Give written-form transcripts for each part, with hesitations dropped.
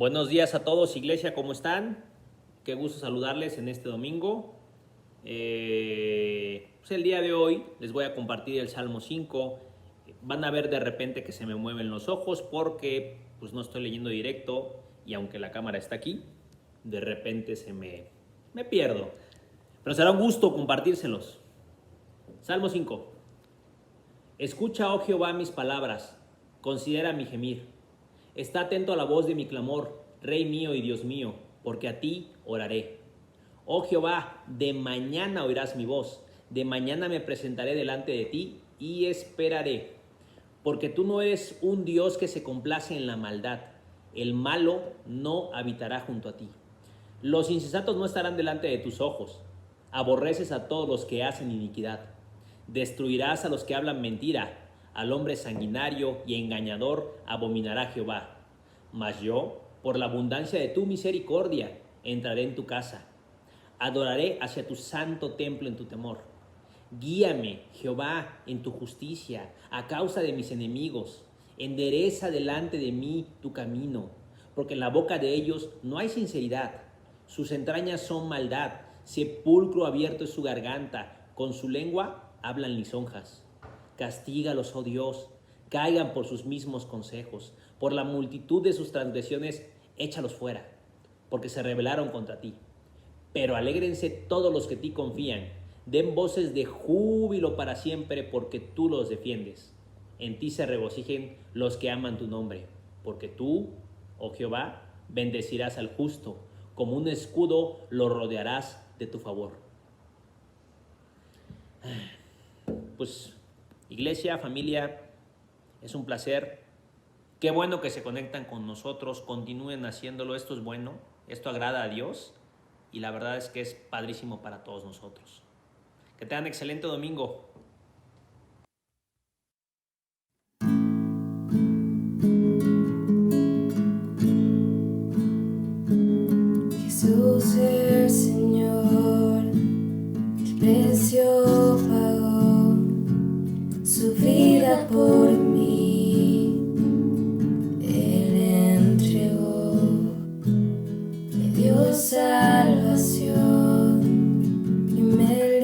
Buenos días a todos, iglesia, ¿cómo están? Qué gusto saludarles en este domingo. Pues el día de hoy les voy a compartir el Salmo 5. Van a ver de repente que se me mueven los ojos porque pues no estoy leyendo directo y aunque la cámara está aquí, de repente me pierdo. Pero será un gusto compartírselos. Salmo 5. Escucha, oh Jehová, mis palabras, considera mi gemir. Está atento a la voz de mi clamor, Rey mío y Dios mío, porque a ti oraré. Oh Jehová, de mañana oirás mi voz, de mañana me presentaré delante de ti y esperaré. Porque tú no eres un Dios que se complace en la maldad, el malo no habitará junto a ti. Los insensatos no estarán delante de tus ojos, aborreces a todos los que hacen iniquidad. Destruirás a los que hablan mentira, al hombre sanguinario y engañador abominará Jehová. Mas yo, por la abundancia de tu misericordia, entraré en tu casa. Adoraré hacia tu santo templo en tu temor. Guíame, Jehová, en tu justicia, a causa de mis enemigos. Endereza delante de mí tu camino, porque en la boca de ellos no hay sinceridad. Sus entrañas son maldad, sepulcro abierto es su garganta, con su lengua hablan lisonjas. Castígalos, oh Dios, caigan por sus mismos consejos, por la multitud de sus transgresiones, échalos fuera, porque se rebelaron contra ti. Pero alégrense todos los que en ti confían, den voces de júbilo para siempre, porque tú los defiendes. En ti se regocijen los que aman tu nombre, porque tú, oh Jehová, bendecirás al justo, como un escudo lo rodearás de tu favor. Pues, iglesia, familia, es un placer. Qué bueno que se conectan con nosotros, continúen haciéndolo. Esto es bueno, esto agrada a Dios y la verdad es que es padrísimo para todos nosotros. Que tengan excelente domingo. Jesús el Señor, el precio pagó su vida por mí. Él entregó, me dio salvación y me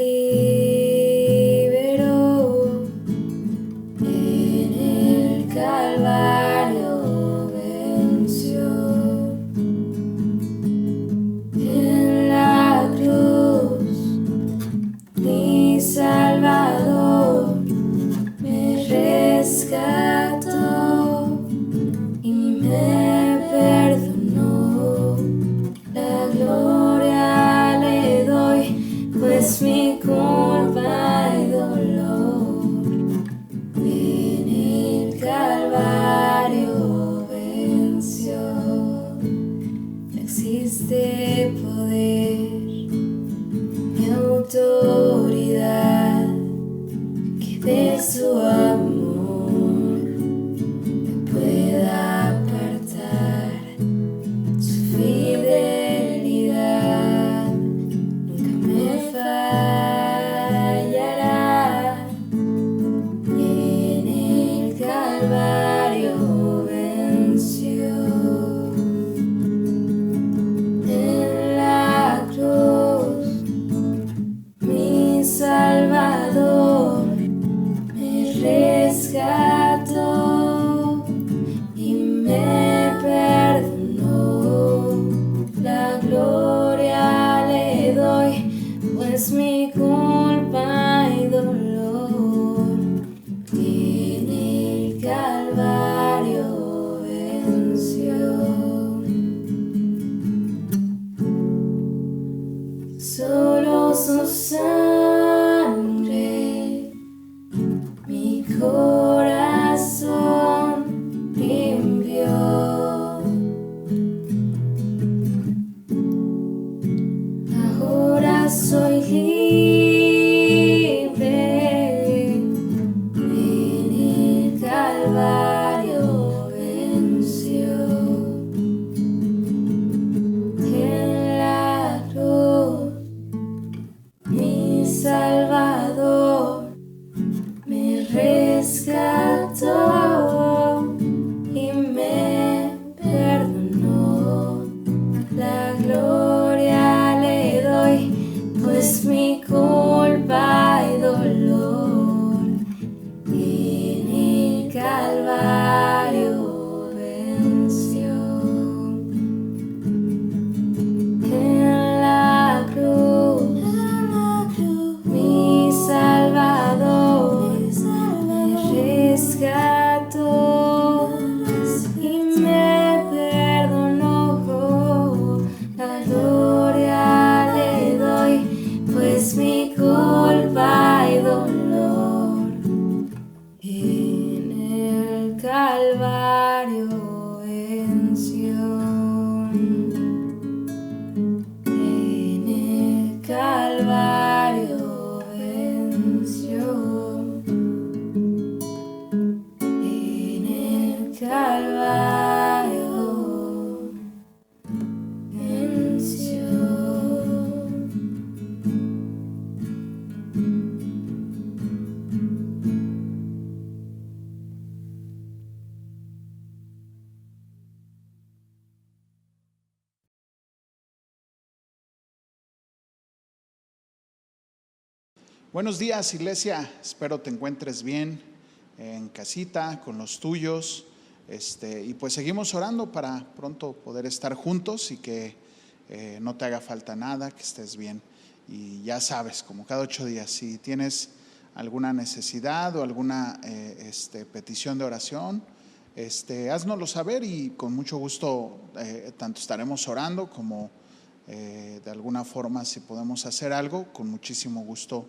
liberó. En el Calvario venció. En la cruz, mi Salvador me rescató y me perdonó. La gloria le doy, pues mi culpa y dolor en el Calvario venció. No existe poder ni autoridad que de su amor me pueda apartar. Su fidelidad nunca me fallará. En el Calvario venció. En la cruz, mi Salvador me rescató y me perdonó. La gloria le doy, pues mi culpa y dolor en el Calvario venció. Solo su sangre mi corazón limpió. Ahora soy libre. En el Calvario venció. En la cruz, mi Salvador me rescató y me perdonó. En el Calvario venció. En el Calvario venció. Buenos días, iglesia. Espero te encuentres bien en casita, con los tuyos. Y pues seguimos orando para pronto poder estar juntos y que no te haga falta nada, que estés bien. Y ya sabes, como cada 8 días, si tienes alguna necesidad o alguna petición de oración, háznoslo saber y con mucho gusto tanto estaremos orando como de alguna forma, si podemos hacer algo, con muchísimo gusto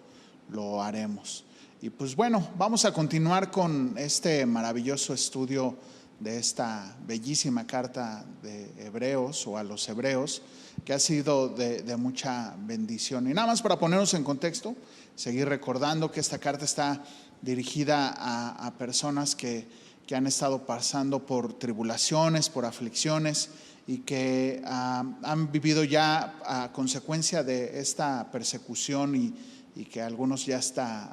lo haremos. Y pues bueno, vamos a continuar con este maravilloso estudio de esta bellísima carta de Hebreos o a los Hebreos, que ha sido de mucha bendición. Y nada más para ponernos en contexto, seguir recordando que esta carta está dirigida a personas que han estado pasando por tribulaciones, por aflicciones, y que han vivido ya a consecuencia de esta persecución y que algunos ya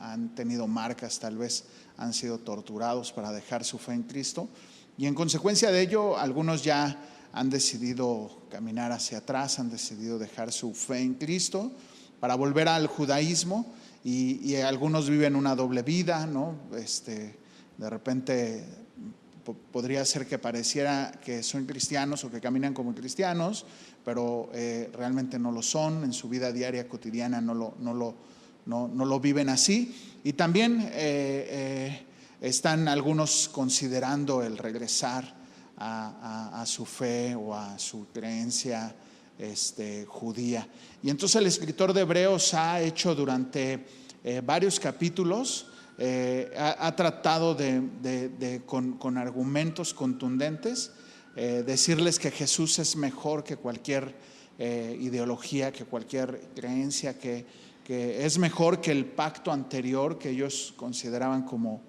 han tenido marcas, tal vez han sido torturados para dejar su fe en Cristo, y en consecuencia de ello algunos ya han decidido caminar hacia atrás, han decidido dejar su fe en Cristo para volver al judaísmo, y algunos viven una doble vida, ¿no? De repente podría ser que pareciera que son cristianos o que caminan como cristianos, pero realmente no lo son. En su vida diaria cotidiana no lo viven así. Y también están algunos considerando el regresar a su fe o a su creencia judía. Y entonces el escritor de Hebreos ha hecho durante varios capítulos, ha tratado con argumentos contundentes decirles que Jesús es mejor que cualquier ideología, que cualquier creencia, que es mejor que el pacto anterior que ellos consideraban como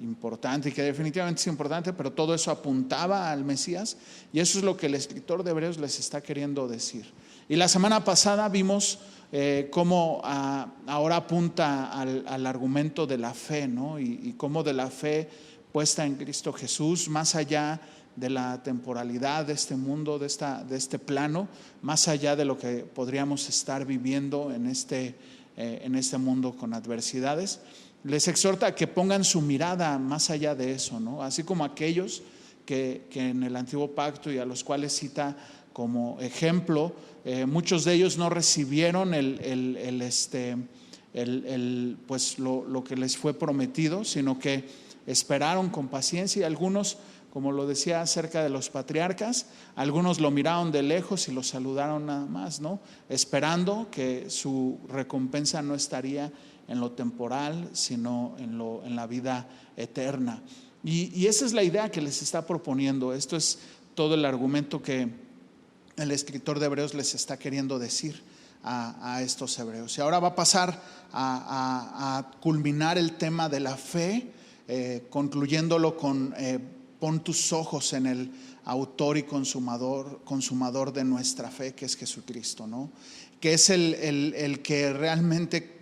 importante, y que definitivamente es importante, pero todo eso apuntaba al Mesías, y eso es lo que el escritor de Hebreos les está queriendo decir. Y la semana pasada vimos cómo ahora apunta al argumento de la fe, ¿no? Y cómo de la fe puesta en Cristo Jesús, más allá de la temporalidad de este mundo, de este plano, más allá de lo que podríamos estar viviendo en este mundo con adversidades, les exhorta a que pongan su mirada más allá de eso, ¿no? Así como aquellos que en el antiguo pacto, y a los cuales cita como ejemplo, muchos de ellos no recibieron pues lo que les fue prometido, sino que esperaron con paciencia, y algunos, como lo decía acerca de los patriarcas, algunos lo miraron de lejos y lo saludaron nada más, ¿no? Esperando que su recompensa no estaría en lo temporal, sino en la vida eterna. Y esa es la idea que les está proponiendo. Esto es todo el argumento que el escritor de Hebreos les está queriendo decir a estos hebreos. Y ahora va a pasar a culminar el tema de la fe, concluyéndolo con pon tus ojos en el autor y consumador de nuestra fe, que es Jesucristo, ¿no? Que es el que realmente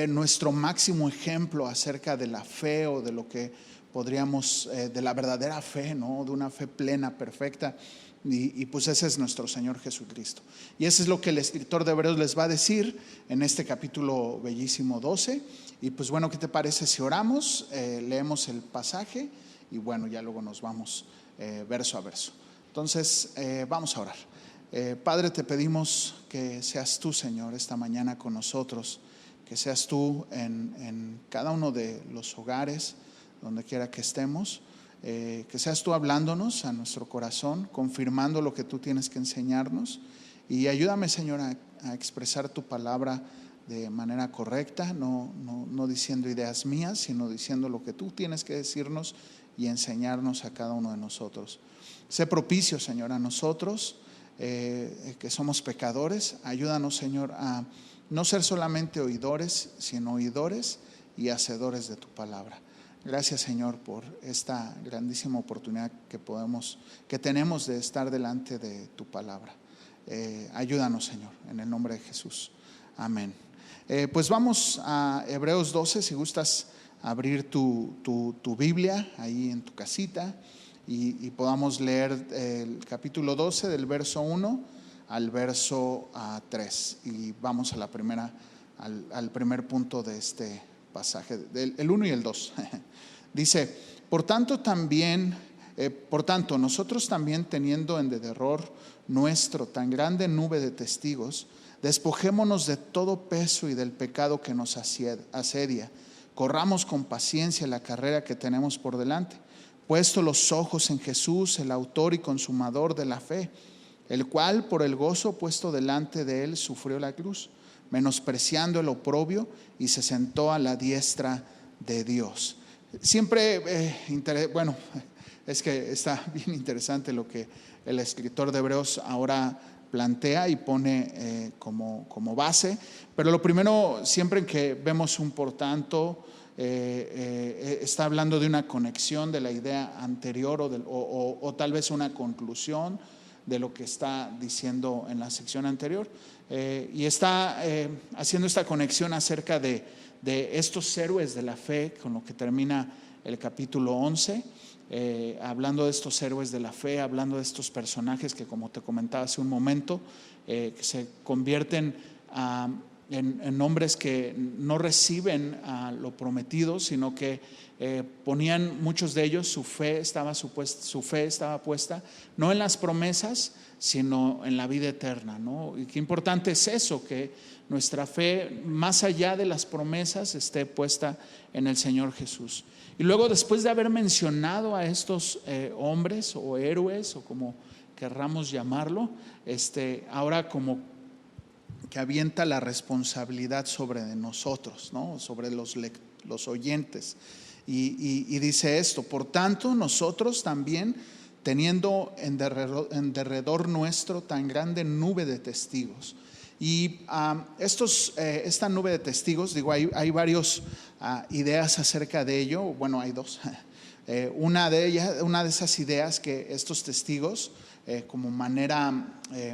nuestro máximo ejemplo acerca de la fe, o de lo que podríamos, de la verdadera fe, ¿no? De una fe plena, perfecta. Y pues ese es nuestro Señor Jesucristo. Y eso es lo que el escritor de Hebreos les va a decir en este capítulo bellísimo 12. Y pues bueno, ¿qué te parece si oramos? Leemos el pasaje y bueno, ya luego nos vamos verso a verso. Entonces vamos a orar. Padre, te pedimos que seas tú, Señor, esta mañana con nosotros, que seas tú en cada uno de los hogares, donde quiera que estemos. Que seas tú hablándonos a nuestro corazón, confirmando lo que tú tienes que enseñarnos, y ayúdame, Señor, a expresar tu palabra de manera correcta, no diciendo ideas mías, sino diciendo lo que tú tienes que decirnos y enseñarnos a cada uno de nosotros. Sé propicio, Señor, a nosotros, que somos pecadores. Ayúdanos, Señor, a no ser solamente oidores, sino oidores y hacedores de tu palabra. Gracias, Señor, por esta grandísima oportunidad que tenemos de estar delante de tu palabra. Ayúdanos, Señor, en el nombre de Jesús. Amén. Pues vamos a Hebreos 12, si gustas abrir tu Biblia ahí en tu casita y podamos leer el capítulo 12 del verso 1 al verso 3. Y vamos a al primer punto de este pasaje, el 1 y el 2. Dice: por tanto, nosotros también, teniendo en derredor nuestro tan grande nube de testigos, despojémonos de todo peso y del pecado que nos asedia. Corramos con paciencia la carrera que tenemos por delante, puesto los ojos en Jesús, el autor y consumador de la fe, el cual por el gozo puesto delante de él sufrió la cruz, menospreciando el oprobio, y se sentó a la diestra de Dios. Siempre, bueno, es que está bien interesante lo que el escritor de Hebreos ahora plantea y pone como base. Pero lo primero, siempre que vemos un por tanto, está hablando de una conexión de la idea anterior o tal vez una conclusión de lo que está diciendo en la sección anterior, y está haciendo esta conexión acerca de estos héroes de la fe con lo que termina el capítulo 11, hablando de estos héroes de la fe, hablando de estos personajes que, como te comentaba hace un momento, que se convierten en hombres que no reciben lo prometido, sino que ponían, muchos de ellos, su fe estaba puesta no en las promesas, sino en la vida eterna, ¿no? Y qué importante es eso, que nuestra fe, más allá de las promesas, esté puesta en el Señor Jesús. Y luego, después de haber mencionado a estos hombres o héroes, o como querramos llamarlo, ahora como que avienta la responsabilidad sobre de nosotros, ¿no? Sobre los oyentes, y dice esto: por tanto, nosotros también, teniendo en derredor nuestro tan grande nube de testigos. Y esta nube de testigos, digo, hay varias ideas acerca de ello. Bueno, hay dos. Una de esas ideas, que estos testigos, como manera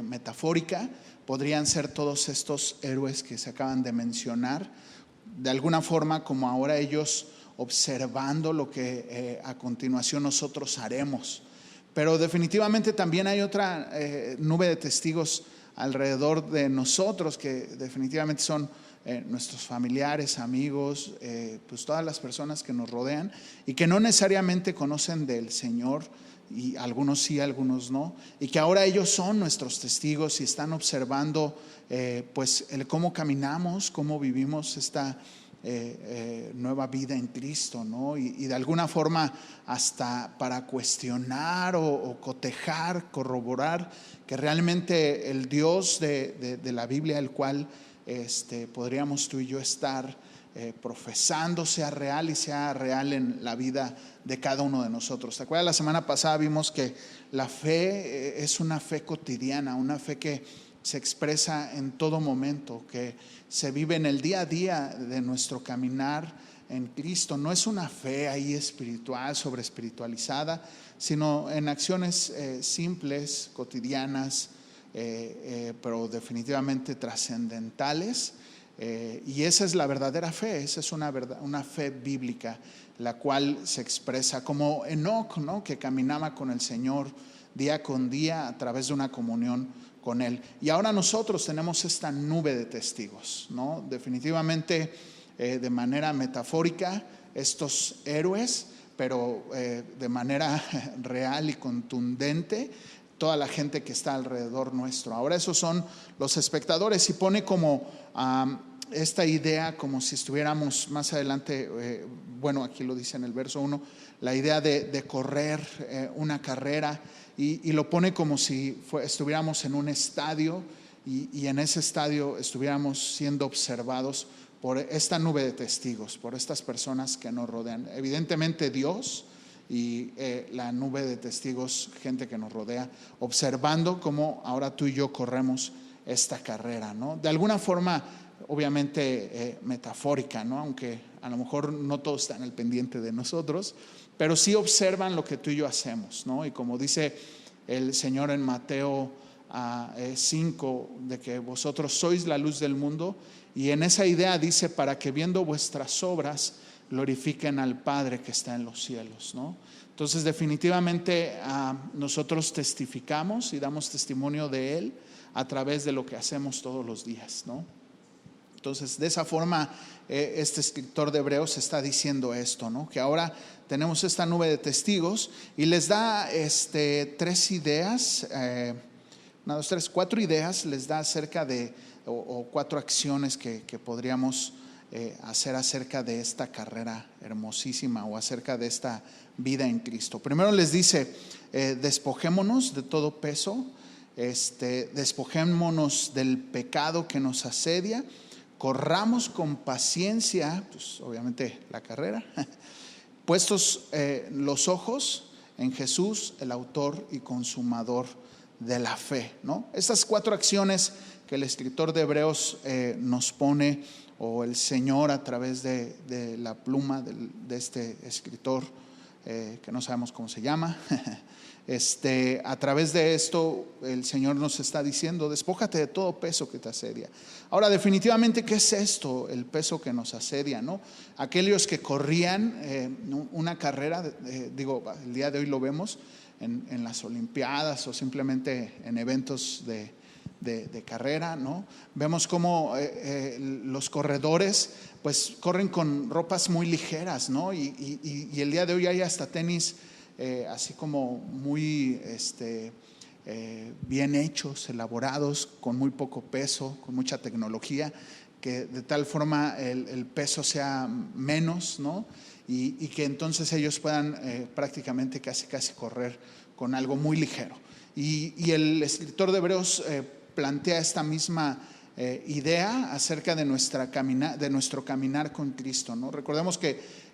metafórica, podrían ser todos estos héroes que se acaban de mencionar, de alguna forma como ahora ellos observando lo que a continuación nosotros haremos. Pero definitivamente también hay otra nube de testigos alrededor de nosotros, que definitivamente son nuestros familiares, amigos, pues todas las personas que nos rodean y que no necesariamente conocen del Señor, y algunos sí, algunos no, y que ahora ellos son nuestros testigos y están observando pues el cómo caminamos, cómo vivimos esta nueva vida en Cristo, ¿no? Y de alguna forma hasta para cuestionar o cotejar, corroborar que realmente el Dios de la Biblia, el cual podríamos tú y yo estar profesando, sea real, y sea real en la vida de cada uno de nosotros. ¿Te acuerdas? La semana pasada vimos que la fe es una fe cotidiana, una fe que se expresa en todo momento, que se vive en el día a día de nuestro caminar en Cristo. No es una fe ahí espiritual, sobre espiritualizada, sino en acciones simples, cotidianas, pero definitivamente trascendentales. Y esa es la verdadera fe. Esa es una fe bíblica, la cual se expresa como Enoc, ¿no? Que caminaba con el Señor día con día a través de una comunión con Él. Y ahora nosotros tenemos esta nube de testigos, ¿no? Definitivamente, de manera metafórica, estos héroes, pero de manera real y contundente, toda la gente que está alrededor nuestro. Ahora esos son los espectadores, y pone como esta idea, como si estuviéramos más adelante, bueno, aquí lo dice en el verso 1, la idea de correr una carrera, y lo pone como si estuviéramos en un estadio, y en ese estadio estuviéramos siendo observados por esta nube de testigos, por estas personas que nos rodean. Evidentemente Dios y la nube de testigos, gente que nos rodea, observando cómo ahora tú y yo corremos esta carrera, ¿no? De alguna forma, obviamente metafórica, ¿no? Aunque a lo mejor no todos están al pendiente de nosotros, pero sí observan lo que tú y yo hacemos, ¿no? Y como dice el Señor en Mateo 5, de que vosotros sois la luz del mundo, y en esa idea dice, para que viendo vuestras obras glorifiquen al Padre que está en los cielos, ¿no? Entonces definitivamente nosotros testificamos y damos testimonio de Él a través de lo que hacemos todos los días, ¿no? Entonces de esa forma este escritor de Hebreos está diciendo esto, ¿no? Que ahora tenemos esta nube de testigos y les da tres ideas, cuatro ideas les da acerca de, o cuatro acciones que podríamos hacer acerca de esta carrera hermosísima o acerca de esta vida en Cristo. Primero les dice, despojémonos de todo peso, despojémonos del pecado que nos asedia, corramos con paciencia, pues obviamente la carrera, puestos los ojos en Jesús, el autor y consumador de la fe, ¿no? Estas cuatro acciones que el escritor de Hebreos nos pone, o el Señor a través de la pluma de este escritor que no sabemos cómo se llama, a través de esto el Señor nos está diciendo, despójate de todo peso que te asedia. Ahora definitivamente, ¿qué es esto? El peso que nos asedia, ¿no? Aquellos que corrían una carrera, el día de hoy lo vemos en las Olimpiadas o simplemente en eventos de carrera, ¿no? Vemos cómo los corredores pues corren con ropas muy ligeras, ¿no? Y el día de hoy hay hasta tenis así como muy bien hechos, elaborados, con muy poco peso, con mucha tecnología, que de tal forma el peso sea menos, ¿no? Y que entonces ellos puedan prácticamente casi correr con algo muy ligero. Y el escritor de Hebreos plantea esta misma idea acerca de nuestro caminar con Cristo, ¿no? Recordemos que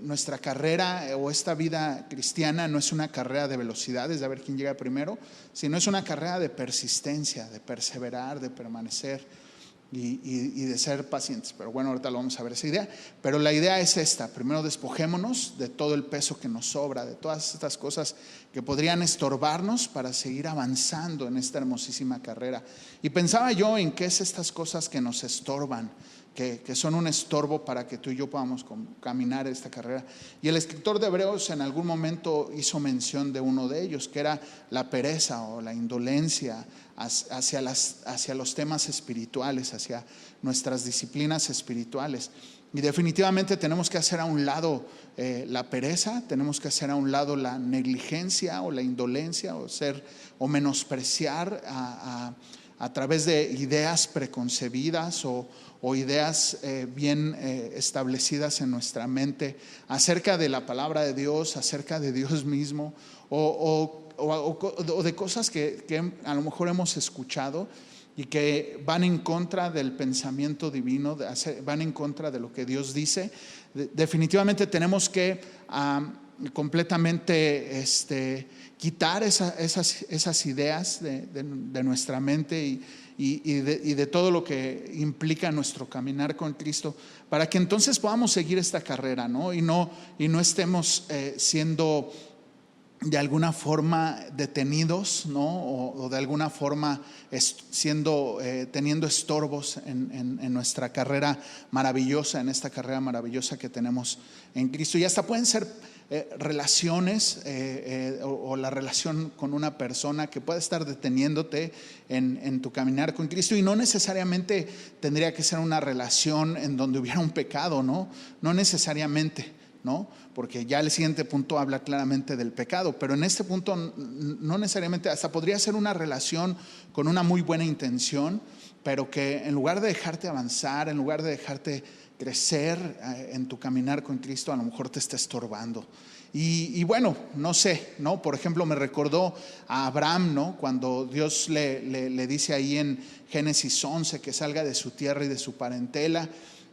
nuestra carrera o esta vida cristiana no es una carrera de velocidades, de a ver quién llega primero, sino es una carrera de persistencia, de perseverar, de permanecer y de ser pacientes. Pero bueno, ahorita lo vamos a ver esa idea. Pero la idea es esta: primero despojémonos de todo el peso que nos sobra, de todas estas cosas que podrían estorbarnos para seguir avanzando en esta hermosísima carrera. Y pensaba yo en qué es estas cosas que nos estorban, que son un estorbo para que tú y yo podamos caminar esta carrera. Y el escritor de Hebreos en algún momento hizo mención de uno de ellos, que era la pereza o la indolencia hacia los temas espirituales, hacia nuestras disciplinas espirituales. Y definitivamente tenemos que hacer a un lado la pereza, tenemos que hacer a un lado la negligencia o la indolencia, o menospreciar a través de ideas preconcebidas o ideas bien establecidas en nuestra mente acerca de la palabra de Dios, acerca de Dios mismo, o de cosas que a lo mejor hemos escuchado y que van en contra del pensamiento divino, van en contra de lo que Dios dice. Definitivamente tenemos que completamente quitar esas ideas de nuestra mente y de todo lo que implica nuestro caminar con Cristo, para que entonces podamos seguir esta carrera, ¿no? Y no estemos siendo de alguna forma detenidos, ¿no? O de alguna forma teniendo estorbos en nuestra carrera maravillosa, en esta carrera maravillosa que tenemos en Cristo. Y hasta pueden ser relaciones o la relación con una persona que puede estar deteniéndote en tu caminar con Cristo, y no necesariamente tendría que ser una relación en donde hubiera un pecado, no necesariamente, ¿no? Porque ya el siguiente punto habla claramente del pecado, pero en este punto no necesariamente, hasta podría ser una relación con una muy buena intención, pero que en lugar de dejarte avanzar, en lugar de dejarte crecer en tu caminar con Cristo, a lo mejor te está estorbando. Y bueno, no sé, ¿no? Por ejemplo, me recordó a Abraham, ¿no? Cuando Dios le dice ahí en Génesis 11 que salga de su tierra y de su parentela,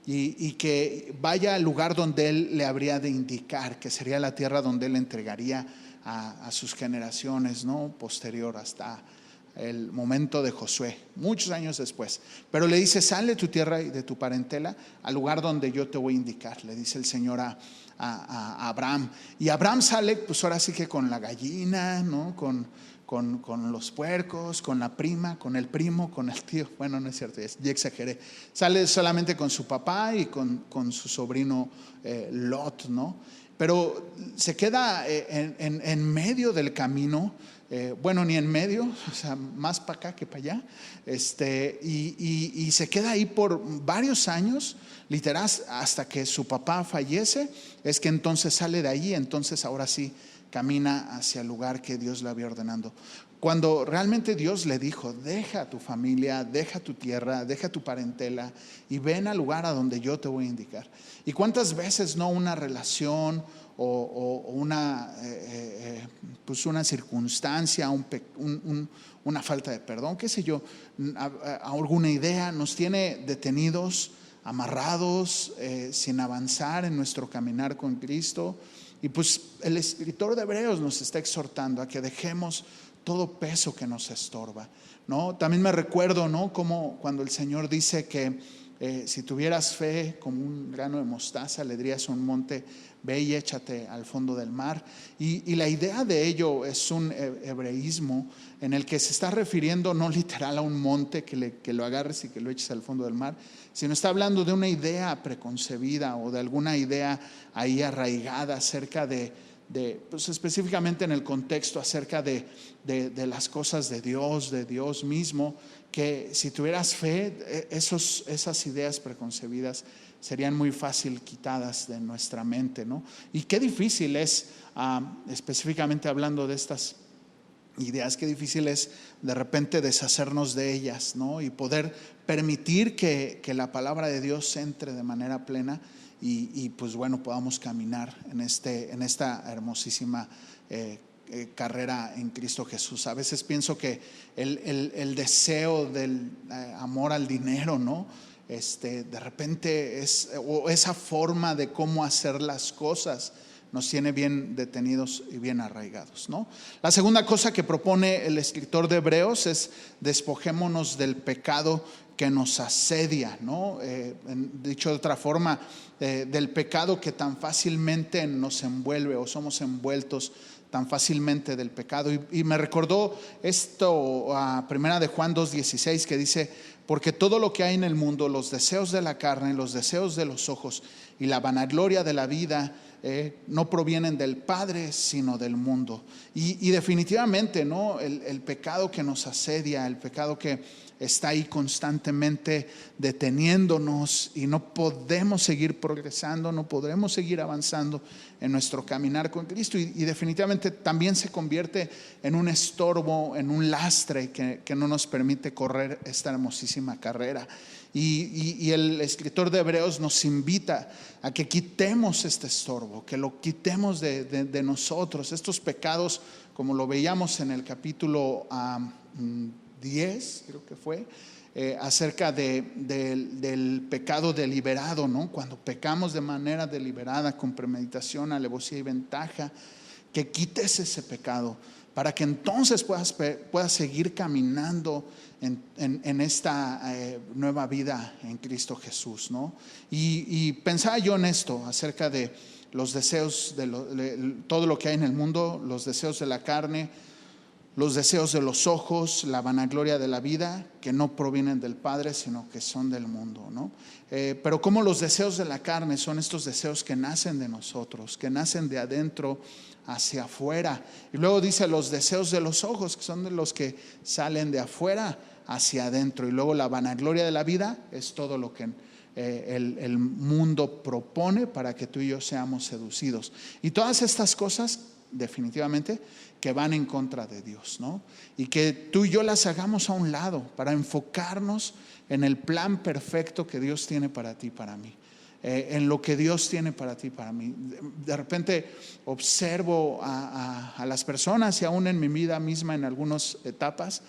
y que vaya al lugar donde él le habría de indicar, que sería la tierra donde él entregaría a sus generaciones, ¿no? Posterior hasta el momento de Josué, muchos años después. Pero le dice: sal de tu tierra y de tu parentela al lugar donde yo te voy a indicar, le dice el Señor a Abraham. Y Abraham sale, pues ahora sí que con la gallina, ¿no? Con los puercos, con la prima, con el primo, con el tío. Bueno, no es cierto, ya exageré. Sale solamente con su papá y con su sobrino Lot, ¿no? Pero se queda en medio del camino. Bueno, ni en medio, o sea, más para acá que para allá, y se queda ahí por varios años, literal, hasta que su papá fallece. Es que entonces sale de ahí, entonces ahora sí camina hacia el lugar que Dios le había ordenado. Cuando realmente Dios le dijo: deja tu familia, deja tu tierra, deja tu parentela y ven al lugar a donde yo te voy a indicar. Y cuántas veces no una relación o una, pues una circunstancia, una falta de perdón, qué sé yo, alguna idea nos tiene detenidos, amarrados, sin avanzar en nuestro caminar con Cristo. Y pues el escritor de Hebreos nos está exhortando a que dejemos todo peso que nos estorba, ¿no? También me recuerdo, ¿no?, como cuando el Señor dice que si tuvieras fe como un grano de mostaza, le dirías a un monte: ve y échate al fondo del mar. Y la idea de ello es un hebreísmo en el que se está refiriendo no literal a un monte que lo agarres y que lo eches al fondo del mar, sino está hablando de una idea preconcebida o de alguna idea ahí arraigada acerca de pues específicamente en el contexto acerca de las cosas de Dios mismo, que si tuvieras fe, esas ideas preconcebidas serían muy fácil quitadas de nuestra mente, ¿no? Y qué difícil es, específicamente hablando de estas ideas, qué difícil es de repente deshacernos de ellas, ¿no? Y poder permitir que la palabra de Dios entre de manera plena y pues bueno, podamos caminar en esta hermosísima carrera en Cristo Jesús. A veces pienso que el deseo del amor al dinero, ¿no?, de repente o esa forma de cómo hacer las cosas nos tiene bien detenidos y bien arraigados, ¿no? La segunda cosa que propone el escritor de Hebreos es: despojémonos del pecado que nos asedia, ¿no? Dicho de otra forma, del pecado que tan fácilmente nos envuelve, o somos envueltos tan fácilmente del pecado. Y me recordó esto a Primera de Juan 2:16, que dice: porque todo lo que hay en el mundo, los deseos de la carne, los deseos de los ojos y la vanagloria de la vida, no provienen del Padre, sino del mundo. Y definitivamente, ¿no?, el pecado que nos asedia, el pecado que está ahí constantemente deteniéndonos, y no podemos seguir progresando, no podremos seguir avanzando en nuestro caminar con Cristo, y definitivamente también se convierte en un estorbo, en un lastre que no nos permite correr esta hermosísima carrera. Y el escritor de Hebreos nos invita a que quitemos este estorbo, que lo quitemos de nosotros, estos pecados, como lo veíamos en el capítulo 10, creo que fue, acerca del pecado deliberado, ¿no? Cuando pecamos de manera deliberada, con premeditación, alevosía y ventaja, que quites ese pecado para que entonces puedas seguir caminando en esta nueva vida en Cristo Jesús, ¿no? Y pensaba yo en esto acerca de los deseos de todo lo que hay en el mundo, los deseos de la carne, los deseos de los ojos, la vanagloria de la vida, que no provienen del Padre, sino que son del mundo, ¿no? Pero como los deseos de la carne son estos deseos que nacen de nosotros, que nacen de adentro hacia afuera. Y luego dice los deseos de los ojos, que son de los que salen de afuera hacia adentro. Y luego la vanagloria de la vida es todo lo que el mundo propone para que tú y yo seamos seducidos. Y todas estas cosas definitivamente que van en contra de Dios, ¿no? Y que tú y yo las hagamos a un lado para enfocarnos en el plan perfecto que Dios tiene para ti y para mí. en lo que Dios tiene para ti, para mí. De repente observo a las personas y aún en mi vida misma en algunas etapas,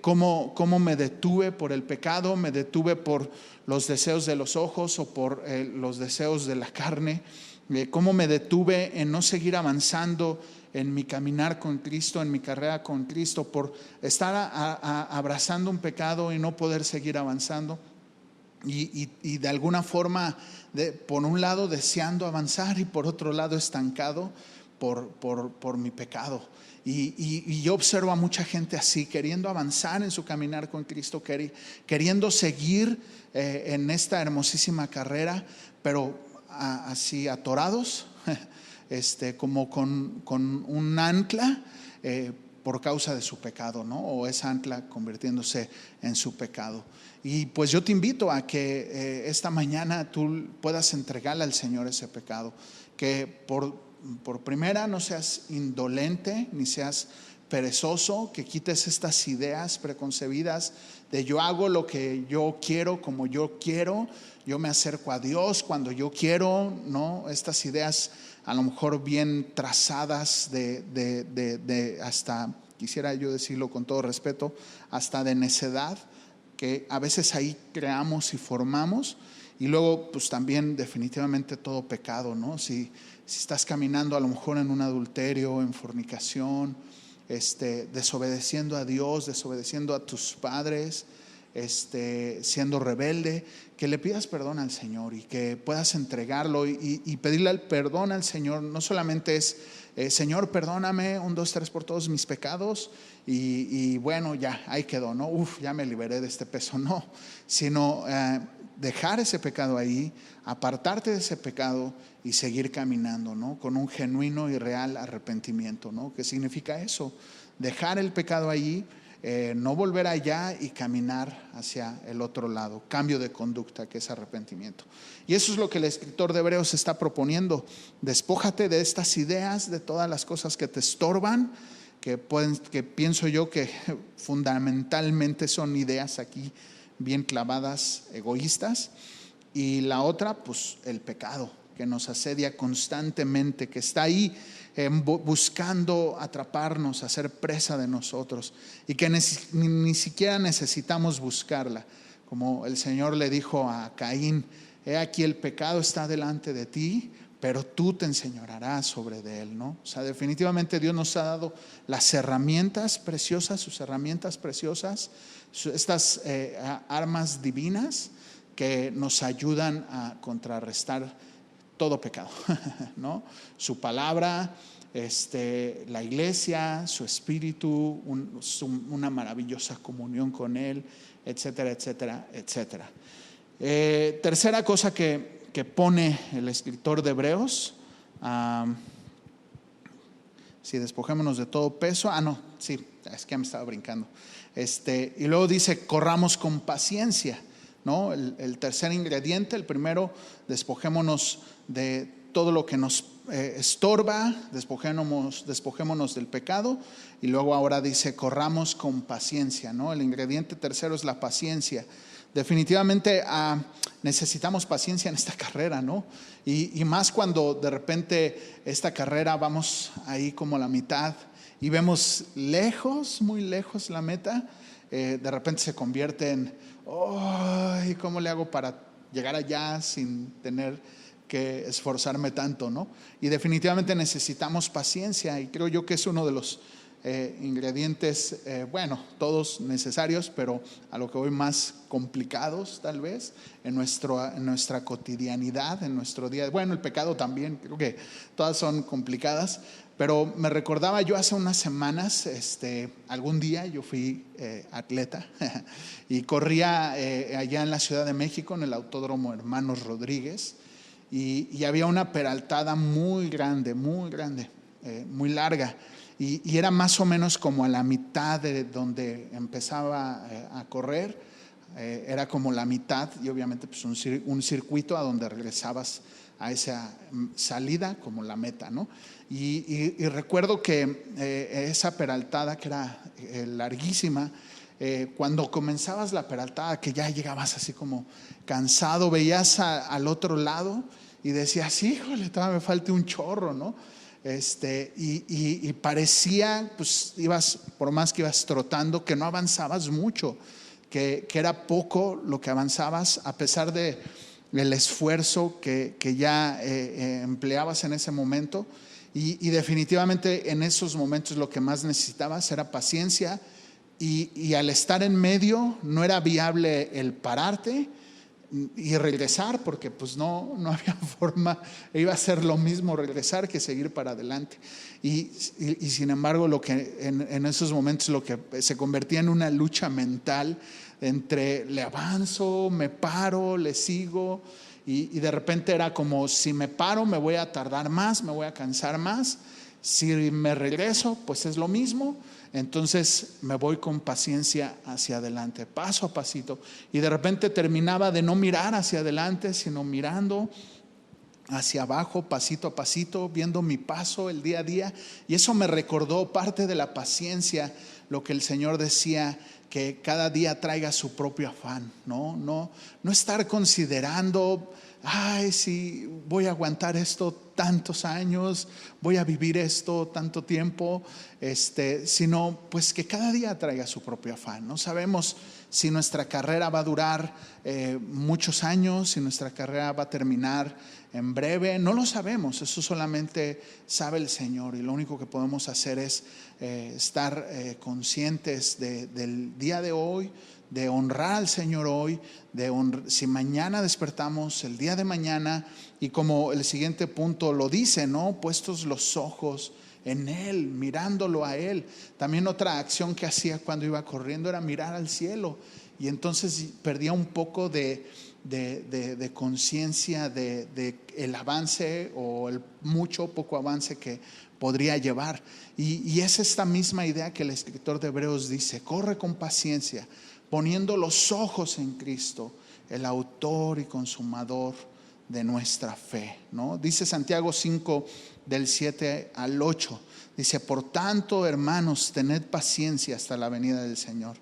cómo me detuve por el pecado, me detuve por los deseos de los ojos o por los deseos de la carne, cómo me detuve en no seguir avanzando en mi caminar con Cristo, en mi carrera con Cristo, por estar abrazando un pecado y no poder seguir avanzando. Y de alguna forma, por un lado deseando avanzar y por otro lado estancado por mi pecado. Y yo observo a mucha gente así, queriendo avanzar en su caminar con Cristo, queriendo seguir en esta hermosísima carrera, pero así atorados, como con un ancla por causa de su pecado, ¿no? O esa ancla convirtiéndose en su pecado. Y pues yo te invito a que esta mañana tú puedas entregarle al Señor ese pecado, que por primera no seas indolente ni seas perezoso, que quites estas ideas preconcebidas de yo hago lo que yo quiero, como yo quiero, yo me acerco a Dios cuando yo quiero, ¿no? Estas ideas a lo mejor bien trazadas de hasta, quisiera yo decirlo con todo respeto, hasta de necedad, que a veces ahí creamos y formamos. Y luego pues también definitivamente todo pecado, ¿no? Si estás caminando a lo mejor en un adulterio, en fornicación, desobedeciendo a Dios, desobedeciendo a tus padres, siendo rebelde, que le pidas perdón al Señor y que puedas entregarlo y pedirle el perdón al Señor. No solamente es Señor, perdóname 1, 2, 3 por todos mis pecados y bueno, ya ahí quedó, ¿no? Ya me liberé de este peso, no, sino dejar ese pecado ahí, apartarte de ese pecado y seguir caminando, ¿no? Con un genuino y real arrepentimiento, ¿no? ¿Qué significa eso? Dejar el pecado allí, no volver allá y caminar hacia el otro lado. Cambio de conducta, que es arrepentimiento. Y eso es lo que el escritor de Hebreos está proponiendo. Despójate de estas ideas, de todas las cosas que te estorban, que pienso yo que fundamentalmente son ideas aquí bien clavadas, egoístas. Y la otra, pues el pecado, que nos asedia constantemente, que está ahí buscando atraparnos, hacer presa de nosotros, y que ni siquiera necesitamos buscarla. Como el Señor le dijo a Caín: he aquí el pecado está delante de ti, pero tú te enseñorearás sobre de él, ¿no? O sea, definitivamente Dios nos ha dado las herramientas preciosas, sus herramientas preciosas, estas armas divinas que nos ayudan a contrarrestar todo pecado, ¿no? Su palabra, la iglesia, su espíritu, una maravillosa comunión con él, etcétera, etcétera, etcétera. Tercera cosa que pone el escritor de Hebreos, si despojémonos de todo peso, es que ya me estaba brincando, y luego dice corramos con paciencia, ¿no? El tercer ingrediente, el primero, despojémonos de todo lo que nos estorba, despojémonos del pecado, y luego ahora dice corramos con paciencia, ¿no? El ingrediente tercero es la paciencia. Definitivamente necesitamos paciencia en esta carrera, ¿no? Y más cuando de repente esta carrera vamos ahí como a la mitad y vemos lejos, muy lejos la meta, de repente se convierte en ¿cómo le hago para llegar allá sin tener que esforzarme tanto, ¿no? Y definitivamente necesitamos paciencia, y creo yo que es uno de los ingredientes, todos necesarios, pero a lo que voy más complicados tal vez en nuestra cotidianidad, en nuestro día. Bueno, el pecado también, creo que todas son complicadas, pero me recordaba yo hace unas semanas, algún día yo fui atleta y corría allá en la Ciudad de México en el Autódromo Hermanos Rodríguez, y había una peraltada muy grande, muy larga. Y era más o menos como a la mitad de donde empezaba a correr, era como la mitad, y obviamente pues un circuito a donde regresabas a esa salida como la meta, ¿no? Y recuerdo que esa peraltada, que era larguísima, cuando comenzabas la peraltada, que ya llegabas así como cansado, veías al otro lado y decías, híjole, todavía me falta un chorro, ¿no? Y parecía, pues por más que ibas trotando, que no avanzabas mucho, que era poco lo que avanzabas, a pesar del esfuerzo que ya empleabas en ese momento. Y definitivamente en esos momentos lo que más necesitabas era paciencia, y al estar en medio no era viable el pararte y regresar, porque pues no había forma, iba a ser lo mismo regresar que seguir para adelante. Y sin embargo, lo que en esos momentos lo que se convertía en una lucha mental entre le avanzo, me paro, le sigo, y de repente era como, si me paro me voy a tardar más, me voy a cansar más, si me regreso pues es lo mismo. Entonces me voy con paciencia hacia adelante, paso a pasito, y de repente terminaba de no mirar hacia adelante, sino mirando hacia abajo, pasito a pasito, viendo mi paso el día a día. Y eso me recordó parte de la paciencia, lo que el Señor decía, que cada día traiga su propio afán, no estar considerando, ay, si voy a aguantar esto tantos años, voy a vivir esto tanto tiempo, sino pues que cada día traiga su propio afán. No sabemos si nuestra carrera va a durar muchos años, si nuestra carrera va a terminar en breve, no lo sabemos, eso solamente sabe el Señor, y lo único que podemos hacer es estar conscientes del día de hoy, de honrar al Señor hoy, si mañana despertamos, el día de mañana, y como el siguiente punto lo dice, ¿no? Puestos los ojos en Él, mirándolo a Él. También otra acción que hacía cuando iba corriendo era mirar al cielo, y entonces perdía un poco de conciencia de el avance o el mucho o poco avance que podría llevar. Y es esta misma idea que el escritor de Hebreos dice: corre con paciencia, poniendo los ojos en Cristo, el autor y consumador de nuestra fe, ¿no? Dice Santiago 5 del 7 al 8, dice: por tanto, hermanos, tened paciencia hasta la venida del Señor,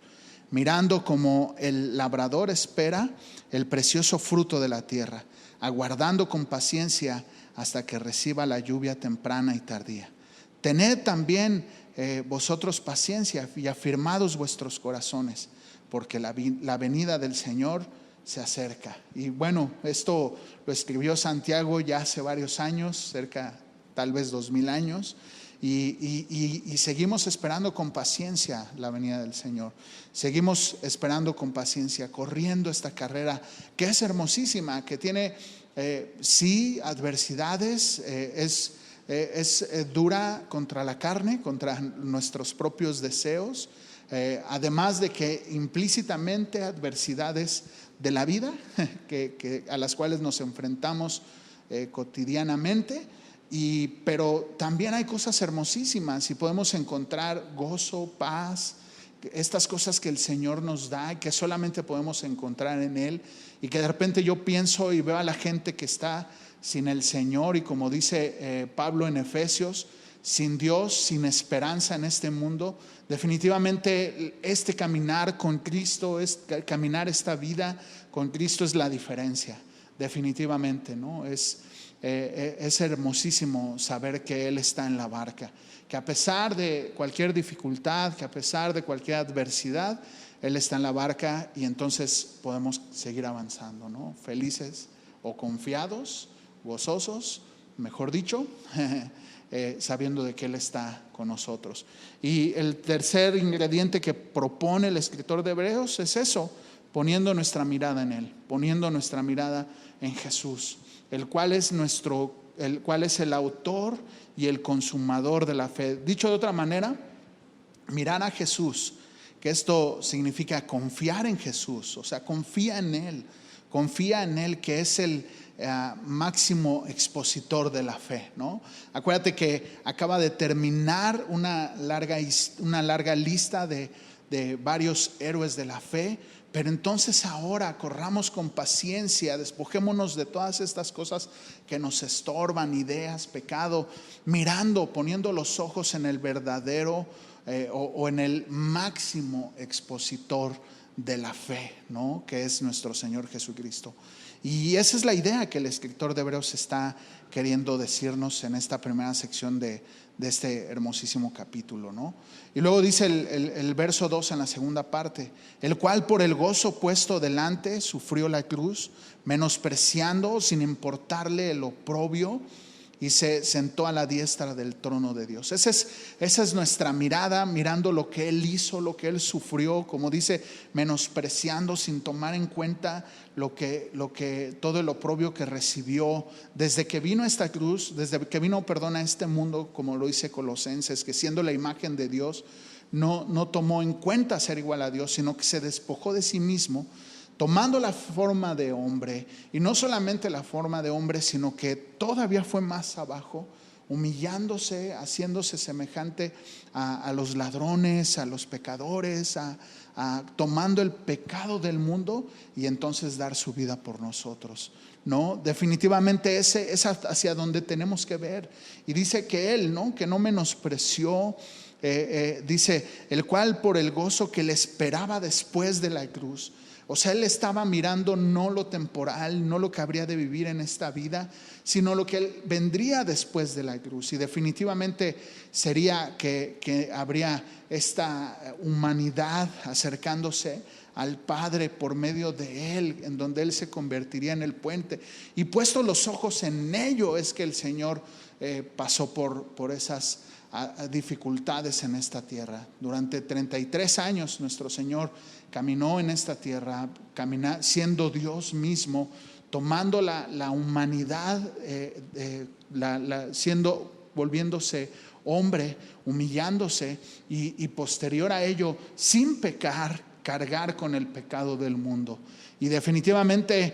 mirando como el labrador espera el precioso fruto de la tierra, aguardando con paciencia hasta que reciba la lluvia temprana y tardía. Tened también vosotros paciencia y afirmados vuestros corazones, porque la venida del Señor se acerca. Y bueno, esto lo escribió Santiago ya hace varios años, cerca tal vez 2000 años. Y seguimos esperando con paciencia la venida del Señor. Seguimos esperando con paciencia, corriendo esta carrera que es hermosísima, que tiene sí adversidades, es dura contra la carne, contra nuestros propios deseos, además de que implícitamente adversidades de la vida a las cuales nos enfrentamos cotidianamente. Pero también hay cosas hermosísimas y podemos encontrar gozo, paz, estas cosas que el Señor nos da y que solamente podemos encontrar en Él. Y que de repente yo pienso y veo a la gente que está sin el Señor, y como dice Pablo en Efesios, sin Dios, sin esperanza en este mundo. Definitivamente este caminar con Cristo, caminar esta vida con Cristo es la diferencia, definitivamente, ¿no? Es hermosísimo saber que Él está en la barca, que a pesar de cualquier dificultad, que a pesar de cualquier adversidad, Él está en la barca, y entonces podemos seguir avanzando, ¿no? Felices o confiados, gozosos, mejor dicho, sabiendo de que Él está con nosotros. Y el tercer ingrediente que propone el escritor de Hebreos es eso: poniendo nuestra mirada en Él, poniendo nuestra mirada en Jesús, el cual es el autor y el consumador de la fe. Dicho de otra manera, mirar a Jesús, que esto significa confiar en Jesús, o sea, confía en Él, que es el máximo expositor de la fe, ¿no? Acuérdate que acaba de terminar una larga lista de varios héroes de la fe. Pero entonces ahora corramos con paciencia, despojémonos de todas estas cosas que nos estorban, ideas, pecado, poniendo los ojos en el verdadero o en el máximo expositor de la fe, ¿no? Que es nuestro Señor Jesucristo. Y esa es la idea que el escritor de Hebreos está queriendo decirnos en esta primera sección de este hermosísimo capítulo, ¿no? Y luego dice el verso 2 en la segunda parte: el cual por el gozo puesto delante sufrió la cruz, menospreciando, sin importarle el oprobio, y se sentó a la diestra del trono de Dios. Esa es nuestra mirada, mirando lo que Él hizo, lo que Él sufrió, como dice, menospreciando, sin tomar en cuenta todo el oprobio que recibió desde que vino a esta cruz, desde que vino, a este mundo, como lo dice Colosenses, que siendo la imagen de Dios, no tomó en cuenta ser igual a Dios, sino que se despojó de sí mismo, tomando la forma de hombre. Y no solamente la forma de hombre, sino que todavía fue más abajo, humillándose, haciéndose semejante a los ladrones, a los pecadores, tomando el pecado del mundo y entonces dar su vida por nosotros. No, definitivamente es hacia donde tenemos que ver. Y dice que Él, ¿no? Que no menospreció, dice, el cual por el gozo que le esperaba después de la cruz. O sea, Él estaba mirando no lo temporal, no lo que habría de vivir en esta vida, sino lo que Él vendría después de la cruz. Y definitivamente sería que habría esta humanidad acercándose al Padre por medio de Él, en donde Él se convertiría en el puente. Y puesto los ojos en ello es que el Señor pasó por esas dificultades en esta tierra. Durante 33 años nuestro Señor caminó en esta tierra, siendo Dios mismo, tomando la humanidad, volviéndose hombre, humillándose y posterior a ello, sin pecar, cargar con el pecado del mundo. Y definitivamente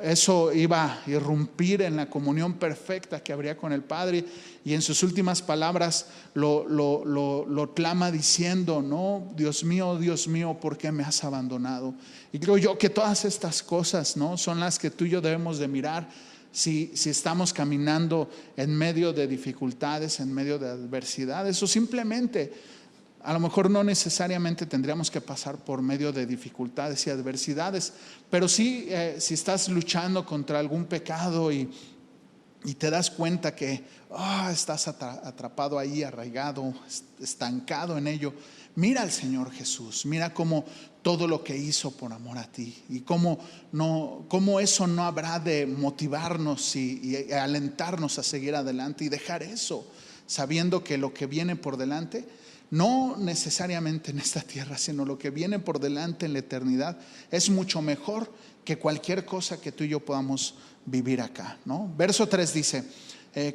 eso iba a irrumpir en la comunión perfecta que habría con el Padre. Y en sus últimas palabras lo clama diciendo, no, Dios mío, ¿por qué me has abandonado? Y creo yo que todas estas cosas, ¿no?, son las que tú y yo debemos de mirar si estamos caminando en medio de dificultades, en medio de adversidades, o simplemente a lo mejor no necesariamente tendríamos que pasar por medio de dificultades y adversidades, pero sí, si estás luchando contra algún pecado y te das cuenta que estás atrapado ahí, arraigado, estancado en ello, mira al Señor Jesús, mira cómo todo lo que hizo por amor a ti, y cómo eso no habrá de motivarnos y alentarnos a seguir adelante y dejar eso, sabiendo que lo que viene por delante, no necesariamente en esta tierra, sino lo que viene por delante en la eternidad, es mucho mejor que cualquier cosa que tú y yo podamos vivir acá, ¿no? Verso 3 dice: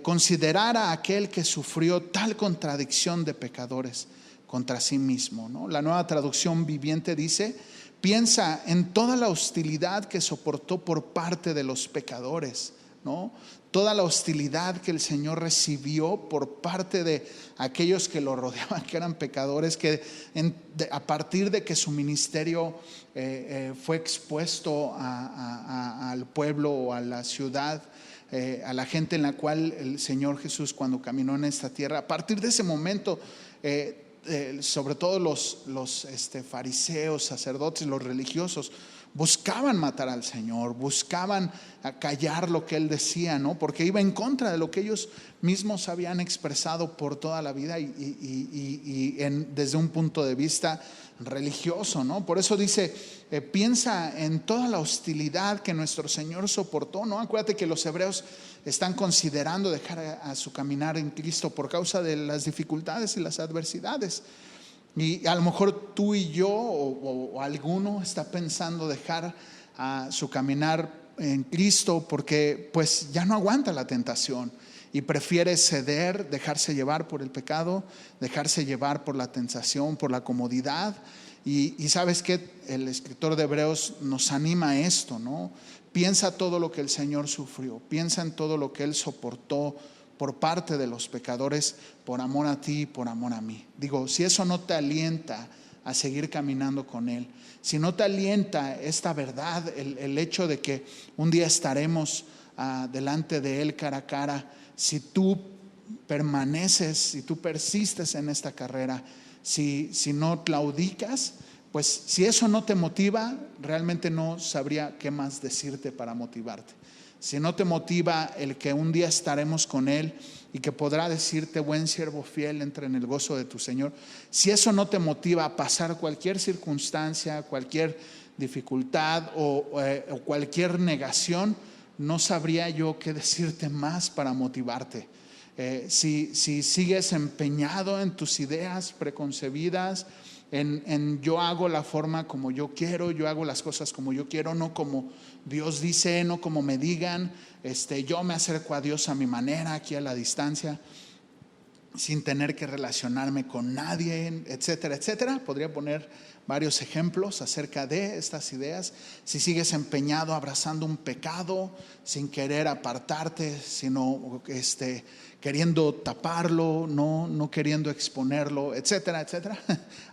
considerar a aquel que sufrió tal contradicción de pecadores contra sí mismo, ¿no? La Nueva Traducción Viviente dice: piensa en toda la hostilidad que soportó por parte de los pecadores, ¿no? Toda la hostilidad que el Señor recibió por parte de aquellos que lo rodeaban, que eran pecadores, que a partir de que su ministerio fue expuesto al pueblo o a la ciudad, a la gente en la cual el Señor Jesús, cuando caminó en esta tierra, a partir de ese momento, sobre todo los fariseos, sacerdotes, los religiosos, buscaban matar al Señor, buscaban callar lo que Él decía, ¿no? Porque iba en contra de lo que ellos mismos habían expresado por toda la vida y desde un punto de vista religioso, ¿no? Por eso dice, piensa en toda la hostilidad que nuestro Señor soportó, ¿no? Acuérdate que los hebreos están considerando dejar a su caminar en Cristo por causa de las dificultades y las adversidades. Y a lo mejor tú y yo o alguno está pensando dejar su caminar en Cristo porque pues ya no aguanta la tentación y prefiere ceder, dejarse llevar por el pecado, dejarse llevar por la tentación, por la comodidad. Y sabes que el escritor de Hebreos nos anima a esto, ¿no? Piensa todo lo que el Señor sufrió, piensa en todo lo que Él soportó por parte de los pecadores, por amor a ti y por amor a mí. Digo, si eso no te alienta a seguir caminando con Él, si no te alienta esta verdad, el hecho de que un día estaremos delante de Él cara a cara, si tú permaneces, si tú persistes en esta carrera, si no claudicas, pues si eso no te motiva, realmente no sabría qué más decirte para motivarte. Si no te motiva el que un día estaremos con Él y que podrá decirte: buen siervo fiel, entra en el gozo de tu Señor. Si eso no te motiva a pasar cualquier circunstancia, cualquier dificultad o cualquier negación, no sabría yo qué decirte más para motivarte. Si sigues empeñado en tus ideas preconcebidas, en yo hago la forma como yo quiero, yo hago las cosas como yo quiero, no como Dios dice, no como me digan, yo me acerco a Dios a mi manera, aquí a la distancia, sin tener que relacionarme con nadie, etcétera, etcétera. Podría poner varios ejemplos acerca de estas ideas. Si sigues empeñado abrazando un pecado sin querer apartarte, sino queriendo taparlo, no queriendo exponerlo, etcétera, etcétera,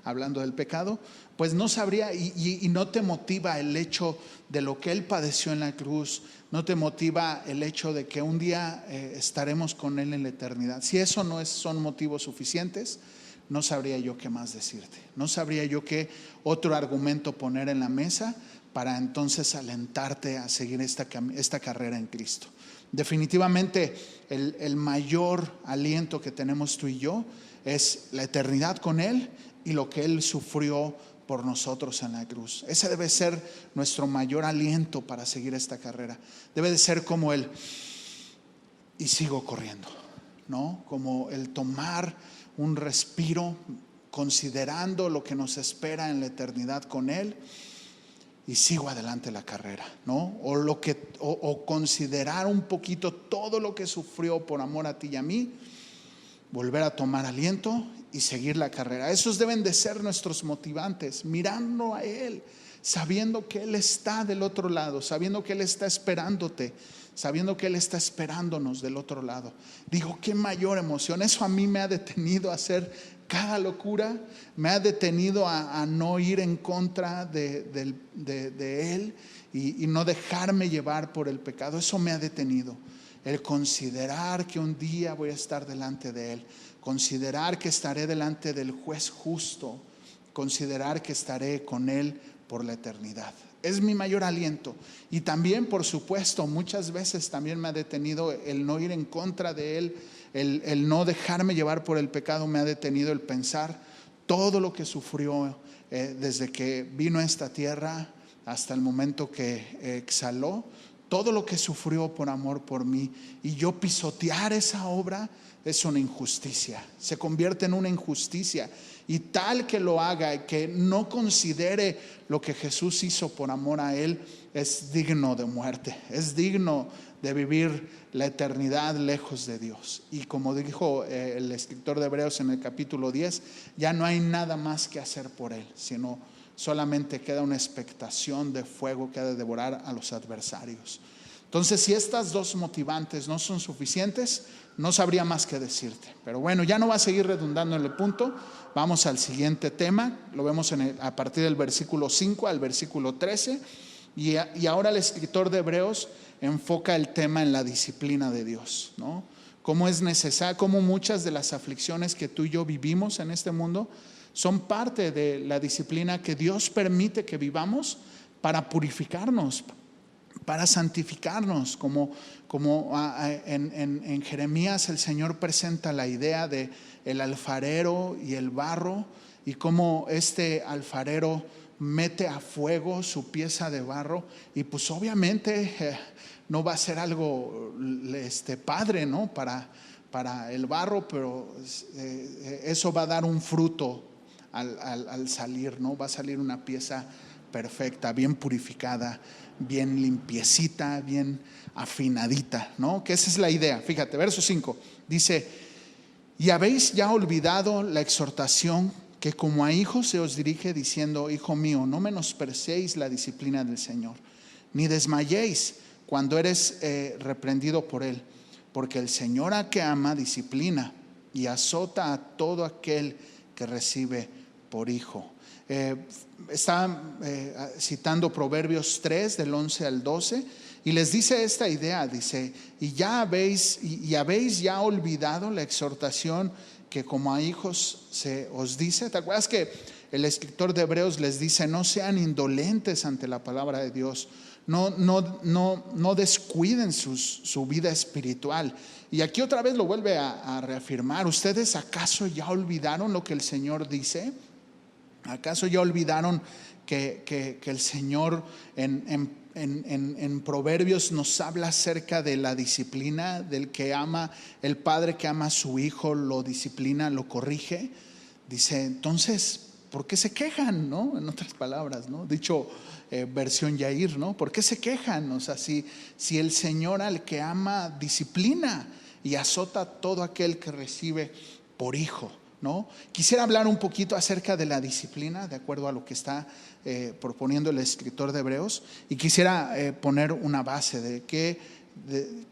hablando del pecado, pues no sabría, y no te motiva el hecho de lo que Él padeció en la cruz, no te motiva el hecho de que un día estaremos con Él en la eternidad. Si eso no son motivos suficientes, no sabría yo qué más decirte. No sabría yo qué otro argumento poner en la mesa para entonces alentarte a seguir esta carrera en Cristo. Definitivamente el mayor aliento que tenemos tú y yo es la eternidad con Él y lo que Él sufrió por nosotros en la cruz. Ese debe ser nuestro mayor aliento para seguir esta carrera. Debe de ser como el y sigo corriendo, ¿no? Como el tomar un respiro considerando lo que nos espera en la eternidad con Él y sigo adelante la carrera, ¿no? O considerar un poquito todo lo que sufrió por amor a ti y a mí, volver a tomar aliento y seguir la carrera. Esos deben de ser nuestros motivantes, mirando a Él, sabiendo que Él está del otro lado, sabiendo que Él está esperándote, sabiendo que Él está esperándonos del otro lado. Digo, qué mayor emoción. Eso a mí me ha detenido a hacer cada locura, me ha detenido a no ir en contra de Él y no dejarme llevar por el pecado. Eso me ha detenido. El considerar que un día voy a estar delante de Él, considerar que estaré delante del juez justo, considerar que estaré con Él por la eternidad. Es mi mayor aliento. Y también, por supuesto, muchas veces también me ha detenido el no ir en contra de Él, el no dejarme llevar por el pecado. Me ha detenido el pensar todo lo que sufrió desde que vino a esta tierra hasta el momento que exhaló, todo lo que sufrió por amor por mí, y yo pisotear esa obra es una injusticia, se convierte en una injusticia. Y tal que lo haga, que no considere lo que Jesús hizo por amor a Él, es digno de muerte, es digno de vivir la eternidad lejos de Dios. Y como dijo el escritor de Hebreos en el capítulo 10, ya no hay nada más que hacer por Él, sino solamente queda una expectación de fuego que ha de devorar a los adversarios. Entonces, si estas dos motivantes no son suficientes, no sabría más que decirte. Pero bueno, ya no va a seguir redundando en el punto. Vamos al siguiente tema. Lo vemos a partir del versículo 5 al versículo 13. Y ahora el escritor de Hebreos enfoca el tema en la disciplina de Dios, ¿no? Cómo es necesario, cómo muchas de las aflicciones que tú y yo vivimos en este mundo son parte de la disciplina que Dios permite que vivamos para purificarnos, para santificarnos. Como en Jeremías el Señor presenta la idea de el alfarero y el barro, y cómo este alfarero mete a fuego su pieza de barro, y pues obviamente no va a ser algo padre, ¿no? para el barro, pero eso va a dar un fruto al salir, ¿no? Va a salir una pieza perfecta, bien purificada, bien limpiecita, bien afinadita, ¿no? Que esa es la idea. Fíjate, verso 5 dice: y habéis ya olvidado la exhortación que como a hijos se os dirige, diciendo: hijo mío, no menospreciéis la disciplina del Señor, ni desmayéis cuando eres reprendido por Él, porque el Señor a que ama disciplina y azota a todo aquel que recibe por hijo. Está citando Proverbios 3 del 11 al 12, Y les dice esta idea, dice, y habéis ya olvidado la exhortación que como a hijos se os dice. ¿Te acuerdas que el escritor de Hebreos les dice, no sean indolentes ante la palabra de Dios? No descuiden su vida espiritual. Y aquí otra vez lo vuelve a reafirmar. ¿Ustedes acaso ya olvidaron lo que el Señor dice? ¿Acaso ya olvidaron que el Señor en Proverbios nos habla acerca de la disciplina, del que ama, el padre que ama a su hijo lo disciplina, lo corrige? Dice, entonces, ¿por qué se quejan? ¿No? En otras palabras, ¿no? Dicho versión Yair, ¿no? ¿Por qué se quejan? O sea, si el Señor al que ama disciplina y azota a todo aquel que recibe por hijo, ¿no? Quisiera hablar un poquito acerca de la disciplina, de acuerdo a lo que está proponiendo el escritor de Hebreos, y quisiera poner una base de qué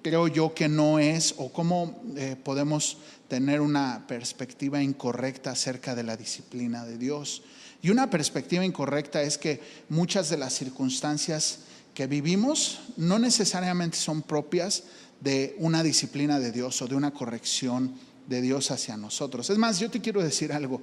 creo yo que no es, o cómo podemos tener una perspectiva incorrecta acerca de la disciplina de Dios. Y una perspectiva incorrecta es que muchas de las circunstancias que vivimos no necesariamente son propias de una disciplina de Dios o de una corrección de Dios hacia nosotros. Es más, yo te quiero decir algo,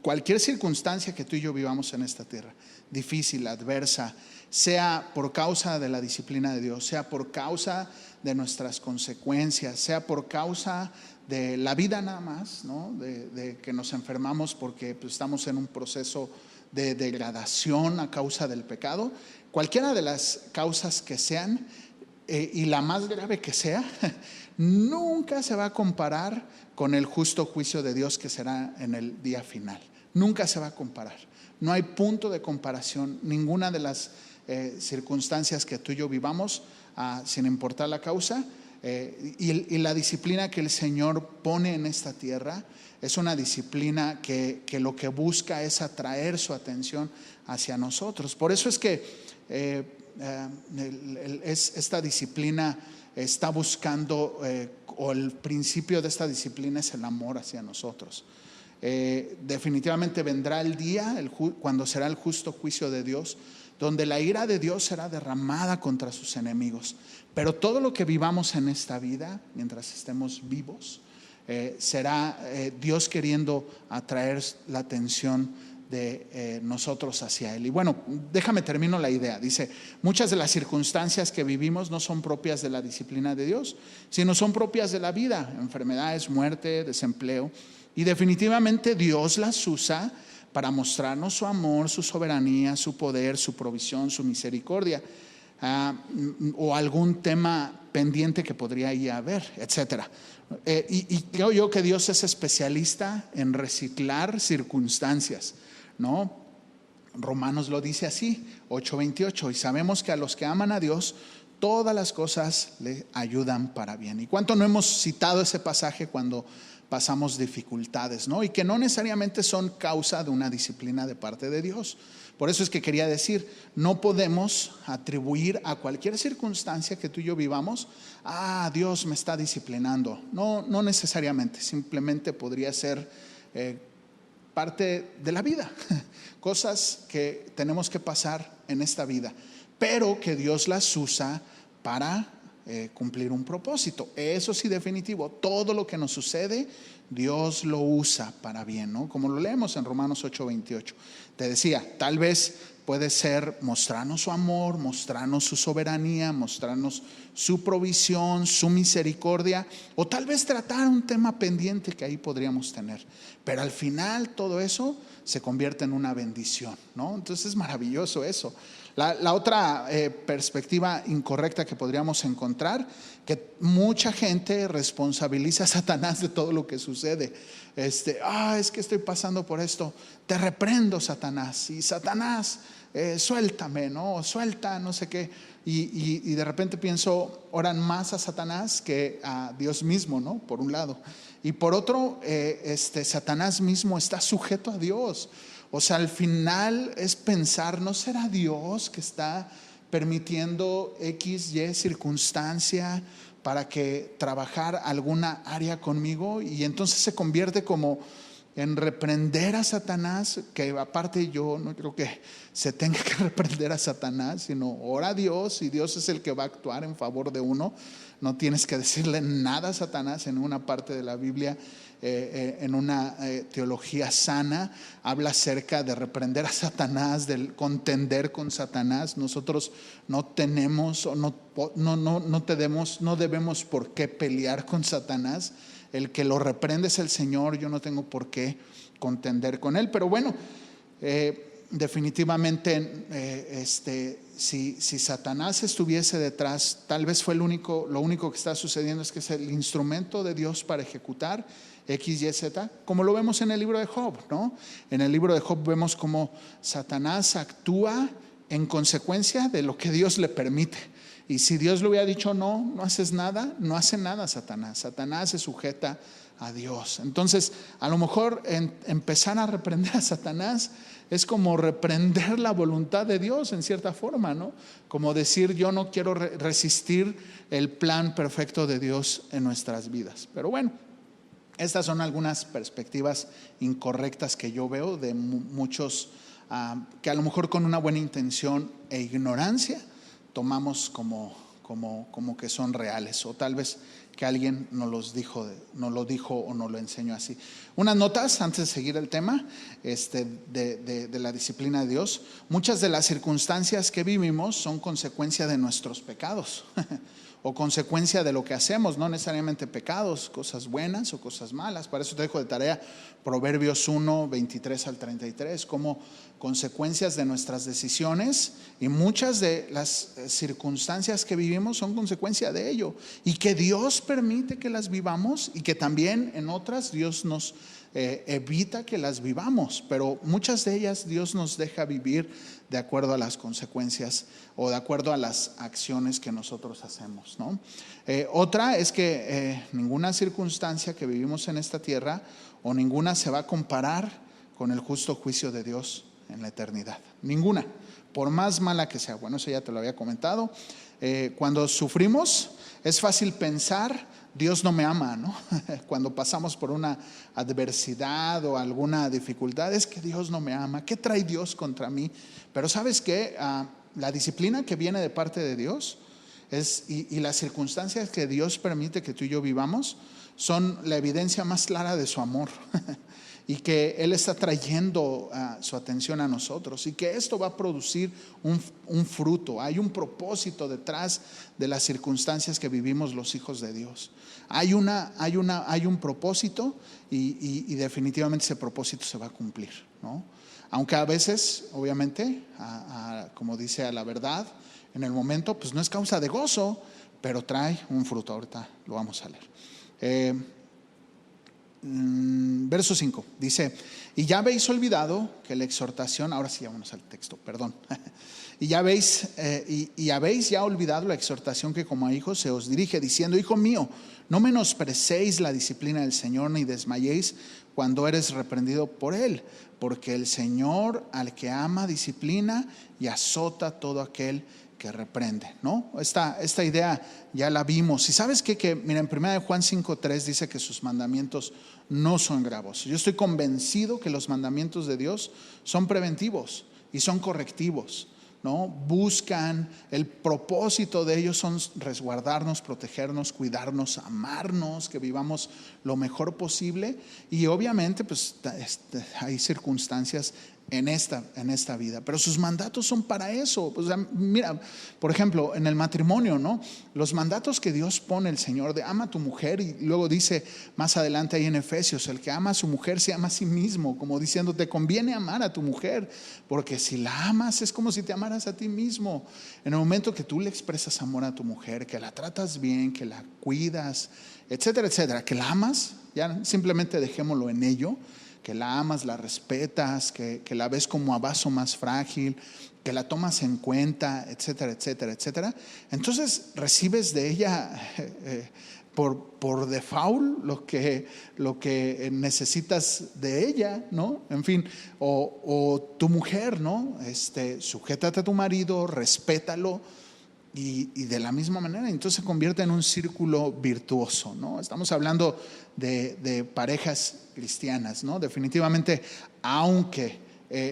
cualquier circunstancia que tú y yo vivamos en esta tierra, difícil, adversa, sea por causa de la disciplina de Dios, sea por causa de nuestras consecuencias, sea por causa de la vida nada más, ¿no? de que nos enfermamos porque pues, estamos en un proceso de degradación a causa del pecado, cualquiera de las causas que sean, y la más grave que sea, nunca se va a comparar con el justo juicio de Dios que será en el día final. Nunca se va a comparar. No hay punto de comparación. Ninguna de las circunstancias que tú y yo vivamos, sin importar la causa, y la disciplina que el Señor pone en esta tierra es una disciplina que lo que busca es atraer su atención hacia nosotros. Por eso es que esta disciplina está buscando, o el principio de esta disciplina es el amor hacia nosotros. Definitivamente vendrá el día cuando será el justo juicio de Dios, donde la ira de Dios será derramada contra sus enemigos. Pero todo lo que vivamos en esta vida, mientras estemos vivos, será Dios queriendo atraer la atención de nosotros hacia Él. Y bueno, déjame termino la idea. Dice, muchas de las circunstancias que vivimos no son propias de la disciplina de Dios, sino son propias de la vida, enfermedades, muerte, desempleo. Y definitivamente Dios las usa para mostrarnos su amor, su soberanía, su poder, su provisión, su misericordia, o algún tema pendiente que podría ir a haber, etcétera. Y creo yo que Dios es especialista en reciclar circunstancias, ¿no? Romanos lo dice así, 8:28, y sabemos que a los que aman a Dios todas las cosas le ayudan para bien. ¿Y cuánto no hemos citado ese pasaje cuando pasamos dificultades, ¿no? Y que no necesariamente son causa de una disciplina de parte de Dios. Por eso es que quería decir, no podemos atribuir a cualquier circunstancia que tú y yo vivamos, Dios me está disciplinando. No necesariamente, simplemente podría ser parte de la vida, cosas que tenemos que pasar en esta vida, pero que Dios las usa para cumplir un propósito. Eso sí, definitivo, todo lo que nos sucede Dios lo usa para bien, ¿no? Como lo leemos en Romanos 8:28. Te decía, tal vez puede ser mostrarnos su amor, mostrarnos su soberanía, mostrarnos su provisión, su misericordia, o tal vez tratar un tema pendiente que ahí podríamos tener. Pero al final todo eso se convierte en una bendición, ¿no? Entonces es maravilloso eso. La otra perspectiva incorrecta que podríamos encontrar, que mucha gente responsabiliza a Satanás de todo lo que sucede. Es que estoy pasando por esto, te reprendo, Satanás, y Satanás, suéltame, ¿no? Suelta, no sé qué. Y de repente pienso, oran más a Satanás que a Dios mismo, ¿no? Por un lado. Y por otro, Satanás mismo está sujeto a Dios. O sea, al final es pensar, ¿no será Dios que está permitiendo X, Y circunstancia para que trabajar alguna área conmigo? Y entonces se convierte como en reprender a Satanás, que aparte yo no creo que se tenga que reprender a Satanás, sino ora a Dios y Dios es el que va a actuar en favor de uno. No tienes que decirle nada a Satanás. En una parte de la Biblia, en una teología sana, habla acerca de reprender a Satanás, del contender con Satanás. Nosotros no tenemos, no debemos por qué pelear con Satanás. El que lo reprende es el Señor. Yo no tengo por qué contender con él. Pero bueno, definitivamente si Satanás estuviese detrás, tal vez fue lo único que está sucediendo es que es el instrumento de Dios para ejecutar X, Y, Z, como lo vemos en el libro de Job, ¿no? En el libro de Job vemos cómo Satanás actúa en consecuencia de lo que Dios le permite. Y si Dios le hubiera dicho no haces nada, no hace nada Satanás. Satanás se sujeta a Dios. Entonces, a lo mejor empezar a reprender a Satanás es como reprender la voluntad de Dios en cierta forma, ¿no? Como decir, yo no quiero resistir el plan perfecto de Dios en nuestras vidas. Pero bueno, estas son algunas perspectivas incorrectas que yo veo de muchos que a lo mejor con una buena intención e ignorancia tomamos como que son reales, o tal vez que alguien nos lo dijo o nos lo enseñó así. Unas notas antes de seguir el tema de la disciplina de Dios. Muchas de las circunstancias que vivimos son consecuencia de nuestros pecados o consecuencia de lo que hacemos, no necesariamente pecados, cosas buenas o cosas malas. Para eso te dejo de tarea Proverbios 1, 23 al 33, como consecuencias de nuestras decisiones, y muchas de las circunstancias que vivimos son consecuencia de ello, y que Dios permite que las vivamos, y que también en otras Dios nos evita que las vivamos, pero muchas de ellas Dios nos deja vivir de acuerdo a las consecuencias o de acuerdo a las acciones que nosotros hacemos, ¿no? Otra es que ninguna circunstancia que vivimos en esta tierra o ninguna se va a comparar con el justo juicio de Dios en la eternidad. Ninguna, por más mala que sea. Bueno, eso ya te lo había comentado. Cuando sufrimos es fácil pensar, Dios no me ama, ¿no? Cuando pasamos por una adversidad o alguna dificultad, es que Dios no me ama. ¿Qué trae Dios contra mí? Pero ¿sabes qué? La disciplina que viene de parte de Dios y las circunstancias que Dios permite que tú y yo vivamos son la evidencia más clara de su amor. Y que Él está trayendo su atención a nosotros, y que esto va a producir un fruto. Hay un propósito detrás de las circunstancias que vivimos los hijos de Dios. Hay un propósito, y definitivamente ese propósito se va a cumplir, ¿no? Aunque a veces, obviamente, como dice a la verdad, en el momento pues no es causa de gozo, pero trae un fruto. Ahorita lo vamos a leer. Verso 5 dice: y ya habéis olvidado que la exhortación, ahora sí, vámonos al texto, perdón. Y habéis ya olvidado la exhortación que como a hijos se os dirige, diciendo: hijo mío, no menosprecéis la disciplina del Señor, ni desmayéis cuando eres reprendido por Él, porque el Señor al que ama disciplina y azota todo aquel que reprende, ¿no? Esta idea ya la vimos. Y sabes qué, que mira, en 1 Juan 5:3 dice que sus mandamientos no son gravosos. Yo estoy convencido que los mandamientos de Dios son preventivos y son correctivos, ¿no? Buscan, el propósito de ellos son resguardarnos, protegernos, cuidarnos, amarnos, que vivamos lo mejor posible. Y obviamente pues hay circunstancias en esta vida, pero sus mandatos son para eso. O sea, mira, por ejemplo, en el matrimonio, ¿no? Los mandatos que Dios pone, el Señor, de ama a tu mujer, y luego dice más adelante ahí en Efesios: el que ama a su mujer se ama a sí mismo, como diciendo, te conviene amar a tu mujer, porque si la amas es como si te amaras a ti mismo. En el momento que tú le expresas amor a tu mujer, que la tratas bien, que la cuidas, etcétera, etcétera, que la amas, ya simplemente dejémoslo en ello, que la amas, la respetas, que la ves como a vaso más frágil, que la tomas en cuenta, etcétera, etcétera, etcétera. Entonces recibes de ella por default lo que necesitas de ella, ¿no? En fin, o tu mujer, ¿no? Sujétate a tu marido, respétalo. Y de la misma manera, entonces se convierte en un círculo virtuoso, ¿no? Estamos hablando de parejas cristianas, ¿no? Definitivamente, aunque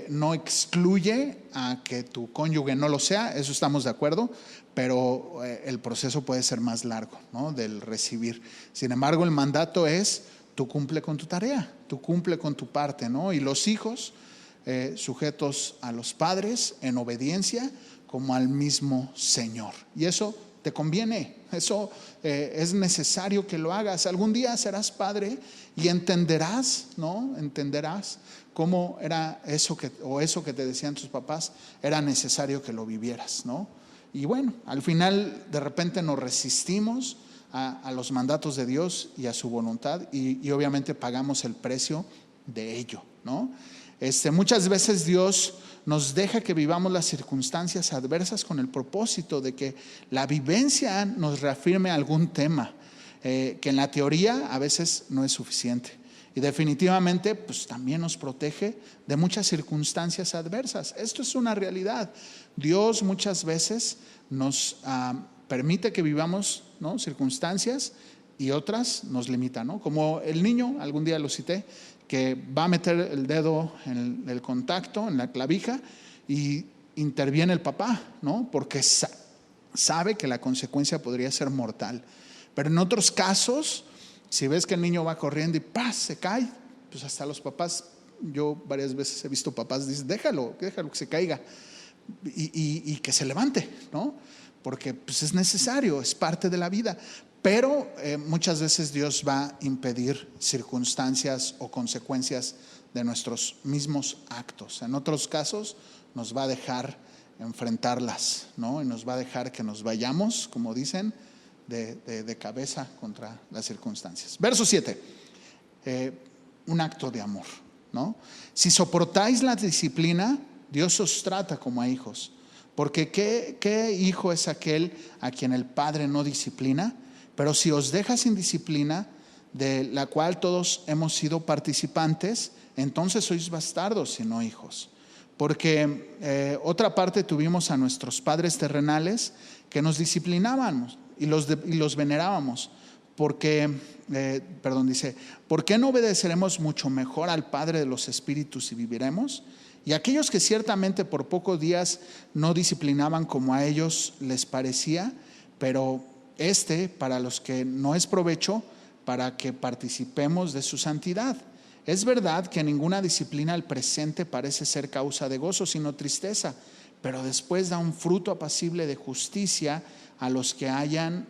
no excluye a que tu cónyuge no lo sea, eso estamos de acuerdo, pero el proceso puede ser más largo, ¿no? Del recibir. Sin embargo, el mandato es: tú cumple con tu tarea, tú cumple con tu parte, ¿no? Y los hijos sujetos a los padres en obediencia, como al mismo Señor. Y eso te conviene, eso es necesario que lo hagas. Algún día serás padre y entenderás, ¿no? Entenderás cómo era eso que te decían tus papás, era necesario que lo vivieras, ¿no? Y bueno, al final de repente nos resistimos a los mandatos de Dios y a su voluntad, y obviamente pagamos el precio de ello, ¿no? Muchas veces Dios nos deja que vivamos las circunstancias adversas con el propósito de que la vivencia nos reafirme algún tema que en la teoría a veces no es suficiente. Y definitivamente pues también nos protege de muchas circunstancias adversas. Esto es una realidad. Dios muchas veces nos permite que vivamos, ¿no?, circunstancias, y otras nos limita, ¿no? Como el niño, algún día lo cité, que va a meter el dedo en el contacto, en la clavija, y interviene el papá, ¿no? Porque sabe que la consecuencia podría ser mortal. Pero en otros casos, si ves que el niño va corriendo y ¡paz!, se cae, pues hasta los papás, yo varias veces he visto papás dicen: déjalo que se caiga y que se levante, ¿no? Porque pues es necesario, es parte de la vida. Pero muchas veces Dios va a impedir circunstancias o consecuencias de nuestros mismos actos. En otros casos nos va a dejar enfrentarlas, ¿no? Y nos va a dejar que nos vayamos, como dicen, de cabeza contra las circunstancias. Verso 7, un acto de amor, ¿no? Si soportáis la disciplina, Dios os trata como a hijos. Porque ¿qué hijo es aquel a quien el padre no disciplina? Pero si os deja sin disciplina, de la cual todos hemos sido participantes, entonces sois bastardos y no hijos. Porque otra parte tuvimos a nuestros padres terrenales que nos disciplinaban y los venerábamos. Dice: ¿por qué no obedeceremos mucho mejor al Padre de los espíritus y viviremos? Y aquellos que ciertamente por pocos días no disciplinaban como a ellos les parecía, pero para los que no es provecho, para que participemos de su santidad. Es verdad que ninguna disciplina al presente parece ser causa de gozo, sino tristeza, pero después da un fruto apacible de justicia a los que en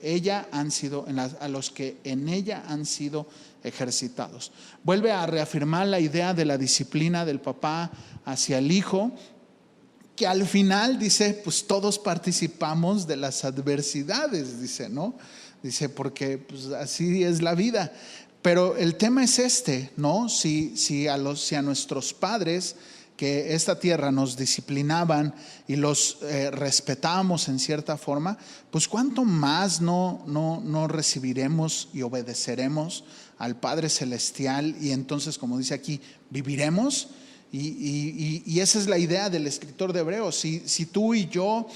ella han sido ejercitados. Vuelve a reafirmar la idea de la disciplina del papá hacia el hijo, que al final dice, pues todos participamos de las adversidades, dice, ¿no? Dice, porque pues así es la vida. Pero el tema es ¿no? Si a nuestros padres que esta tierra nos disciplinaban y los respetamos en cierta forma, pues cuánto más no recibiremos y obedeceremos al Padre Celestial, y entonces, como dice aquí, viviremos. Y esa es la idea del escritor de Hebreos. Si tú y yo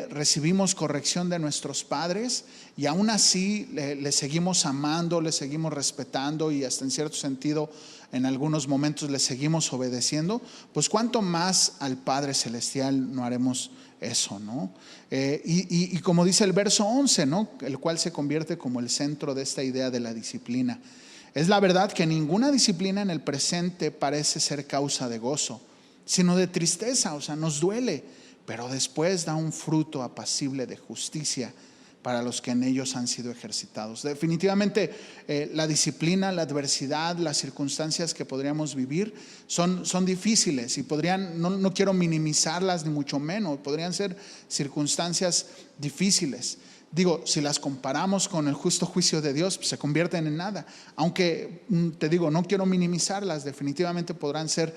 recibimos corrección de nuestros padres y aún así le seguimos amando, le seguimos respetando y hasta en cierto sentido en algunos momentos le seguimos obedeciendo, pues cuánto más al Padre Celestial no haremos eso, ¿no? Y como dice el verso 11, ¿no?, el cual se convierte como el centro de esta idea de la disciplina. Es la verdad que ninguna disciplina en el presente parece ser causa de gozo, sino de tristeza, o sea, nos duele, pero después da un fruto apacible de justicia para los que en ellos han sido ejercitados. Definitivamente la disciplina, la adversidad, las circunstancias que podríamos vivir son difíciles y no quiero minimizarlas ni mucho menos, podrían ser circunstancias difíciles. Digo, si las comparamos con el justo juicio de Dios, pues se convierten en nada. Aunque te digo, no quiero minimizarlas, definitivamente podrán ser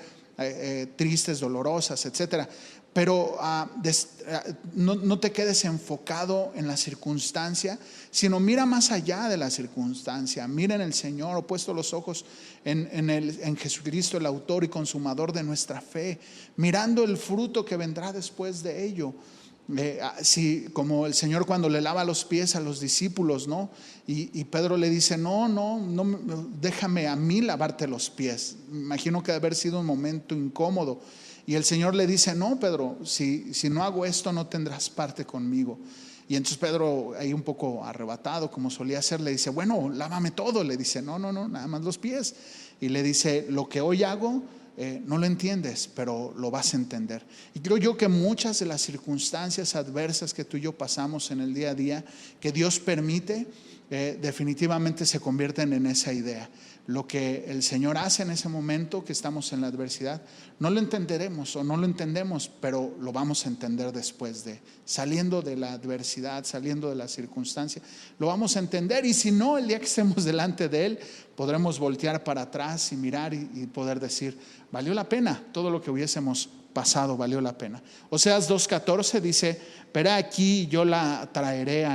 tristes, dolorosas, etcétera. Pero no te quedes enfocado en la circunstancia, sino mira más allá de la circunstancia. Mira en el Señor, puesto los ojos en Jesucristo, el autor y consumador de nuestra fe, mirando el fruto que vendrá después de ello. Sí, como el Señor cuando le lava los pies a los discípulos, ¿no? Y Pedro le dice, no, déjame a mí lavarte los pies. Me imagino que debe haber sido un momento incómodo. Y el Señor le dice, no, Pedro, si no hago esto no tendrás parte conmigo. Y entonces Pedro, ahí un poco arrebatado como solía hacer, le dice, bueno, lávame todo. Le dice, no, nada más los pies. Y le dice, lo que hoy hago no lo entiendes, pero lo vas a entender. Y creo yo que muchas de las circunstancias adversas que tú y yo pasamos en el día a día, que Dios permite, definitivamente se convierten en esa idea. Lo que el Señor hace en ese momento que estamos en la adversidad, no lo entenderemos o no lo entendemos, pero lo vamos a entender después de, saliendo de la adversidad, saliendo de la circunstancia, lo vamos a entender. Y si no, el día que estemos delante de Él, podremos voltear para atrás y mirar y poder decir, valió la pena, todo lo que hubiésemos pasado valió la pena. Oseas 2:14 dice, pero aquí yo la traeré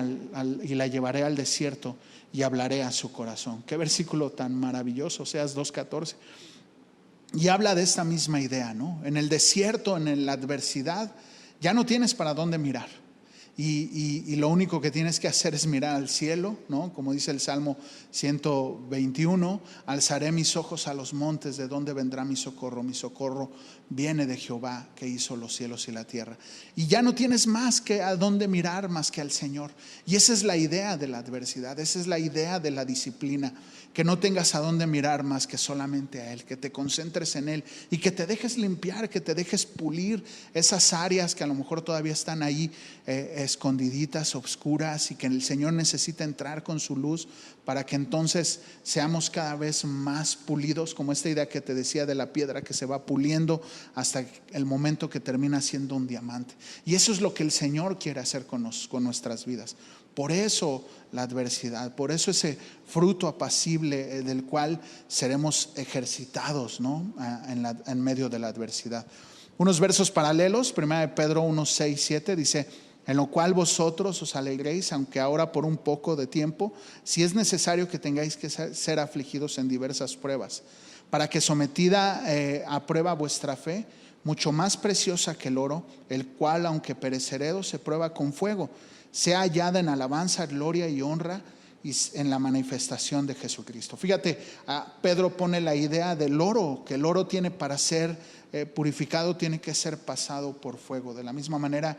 y la llevaré al desierto y hablaré a su corazón. Qué versículo tan maravilloso, Oseas 2:14. Y habla de esta misma idea, ¿no? En el desierto, en la adversidad, ya no tienes para dónde mirar. Y lo único que tienes que hacer es mirar al cielo, ¿no? Como dice el Salmo 121, alzaré mis ojos a los montes, ¿de dónde vendrá mi socorro? Mi socorro viene de Jehová, que hizo los cielos y la tierra. Y ya no tienes más que a dónde mirar más que al Señor. Y esa es la idea de la adversidad, esa es la idea de la disciplina, que no tengas a dónde mirar más que solamente a Él, que te concentres en Él y que te dejes limpiar, que te dejes pulir esas áreas que a lo mejor todavía están ahí escondiditas, obscuras, y que el Señor necesita entrar con su luz para que entonces seamos cada vez más pulidos, como esta idea que te decía de la piedra que se va puliendo hasta el momento que termina siendo un diamante. Y eso es lo que el Señor quiere hacer con nuestras vidas. Por eso la adversidad, por eso ese fruto apacible del cual seremos ejercitados, ¿no? En medio de la adversidad. Unos versos paralelos, 1 Pedro 1:6-7 dice, en lo cual vosotros os alegréis, aunque ahora por un poco de tiempo, si es necesario que tengáis que ser afligidos en diversas pruebas, para que sometida a prueba vuestra fe, mucho más preciosa que el oro, el cual aunque perecedero se prueba con fuego, sea hallada en alabanza, gloria y honra y en la manifestación de Jesucristo. Fíjate, Pedro pone la idea del oro, que el oro tiene para ser purificado, tiene que ser pasado por fuego. De la misma manera,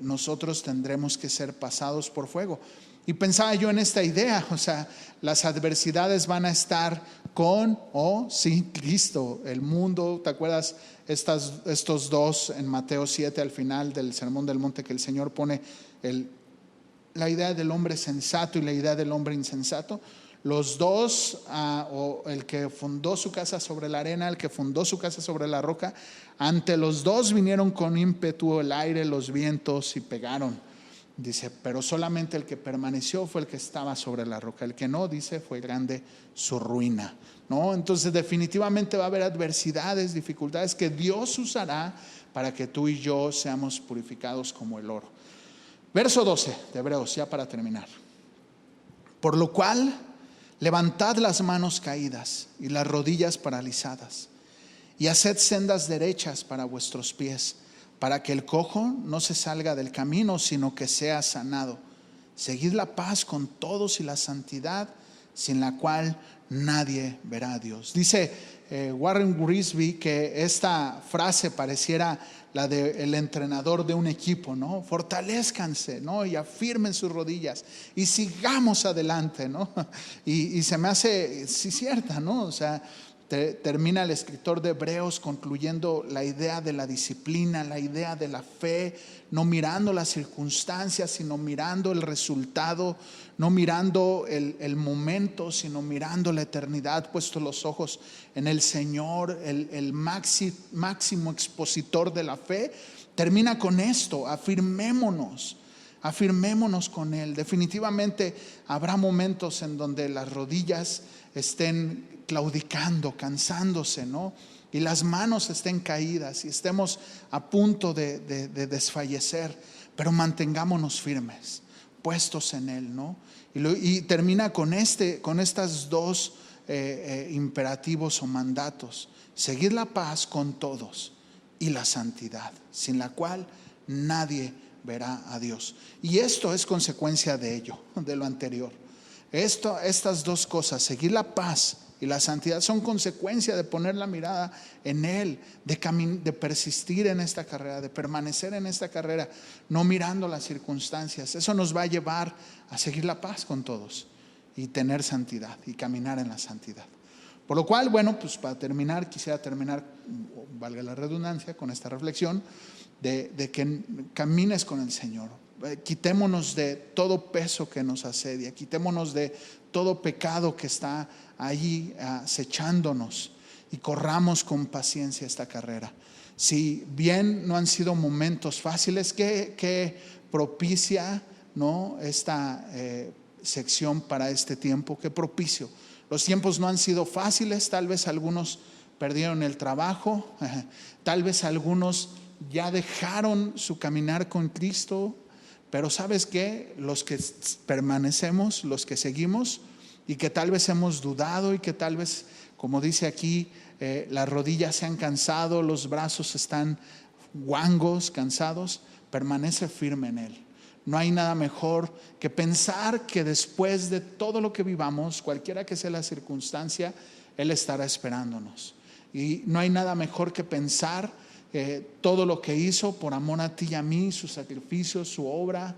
nosotros tendremos que ser pasados por fuego. Y pensaba yo en esta idea, o sea, las adversidades van a estar con o sin Cristo. El mundo, ¿te acuerdas? Estos dos en Mateo 7 al final del Sermón del Monte, que el Señor pone la idea del hombre sensato y la idea del hombre insensato. Los dos, o el que fundó su casa sobre la arena, el que fundó su casa sobre la roca, ante los dos vinieron con ímpetu el aire, los vientos y pegaron. Dice, pero solamente el que permaneció fue el que estaba sobre la roca. El que no, dice, fue grande su ruina, ¿no? Entonces definitivamente va a haber adversidades, dificultades que Dios usará para que tú y yo seamos purificados como el oro. Verso 12 de Hebreos, ya para terminar. Por lo cual, levantad las manos caídas y las rodillas paralizadas, y haced sendas derechas para vuestros pies, para que el cojo no se salga del camino, sino que sea sanado. Seguid la paz con todos y la santidad, sin la cual nadie verá a Dios. Dice Warren Wiersbe que esta frase pareciera la del entrenador de un equipo, ¿no? Fortalezcanse, ¿no? Y afirmen sus rodillas y sigamos adelante, ¿no? Y se me hace, sí, cierta, ¿no? O sea, termina el escritor de Hebreos concluyendo la idea de la disciplina, la idea de la fe, no mirando las circunstancias, sino mirando el resultado, no mirando el momento, sino mirando la eternidad, puesto los ojos en el Señor, el máximo expositor de la fe. Termina con esto: afirmémonos con Él. Definitivamente habrá momentos en donde las rodillas estén claudicando, cansándose, ¿no? Y las manos estén caídas y estemos a punto de desfallecer, pero mantengámonos firmes, puestos en Él, ¿no? Y termina con estas dos imperativos o mandatos: seguir la paz con todos y la santidad, sin la cual nadie verá a Dios. Y esto es consecuencia de ello, de lo anterior. Estas dos cosas, seguir la paz y la santidad, son consecuencia de poner la mirada en Él, de persistir en esta carrera, de permanecer en esta carrera, no mirando las circunstancias. Eso nos va a llevar a seguir la paz con todos y tener santidad y caminar en la santidad. Por lo cual, bueno, pues para terminar, quisiera terminar, valga la redundancia, con esta reflexión de que camines con el Señor. Quitémonos de todo peso que nos asedia, quitémonos de todo pecado que está allí acechándonos y corramos con paciencia esta carrera. Si bien no han sido momentos fáciles, que propicia, ¿no?, esta sección para este tiempo, qué propicio. Los tiempos no han sido fáciles, tal vez algunos perdieron el trabajo, tal vez algunos ya dejaron su caminar con Cristo. Pero ¿sabes qué? Los que permanecemos, los que seguimos y que tal vez hemos dudado y que tal vez, como dice aquí, las rodillas se han cansado, los brazos están guangos, cansados, permanece firme en Él. No hay nada mejor que pensar que después de todo lo que vivamos, cualquiera que sea la circunstancia, Él estará esperándonos. Y no hay nada mejor que pensar todo lo que hizo por amor a ti y a mí, su sacrificio, su obra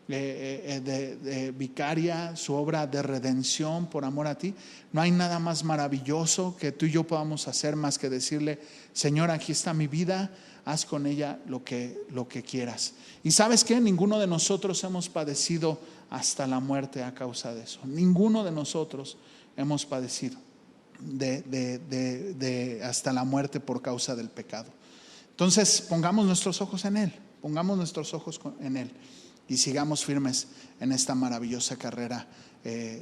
de vicaria, su obra de redención por amor a ti. No hay nada más maravilloso que tú y yo podamos hacer más que decirle: Señor, aquí está mi vida, haz con ella lo que quieras. Y ¿sabes qué? Ninguno de nosotros hemos padecido hasta la muerte a causa de eso. Ninguno de nosotros hemos padecido hasta la muerte por causa del pecado. Entonces pongamos nuestros ojos en Él, pongamos nuestros ojos en Él y sigamos firmes en esta maravillosa carrera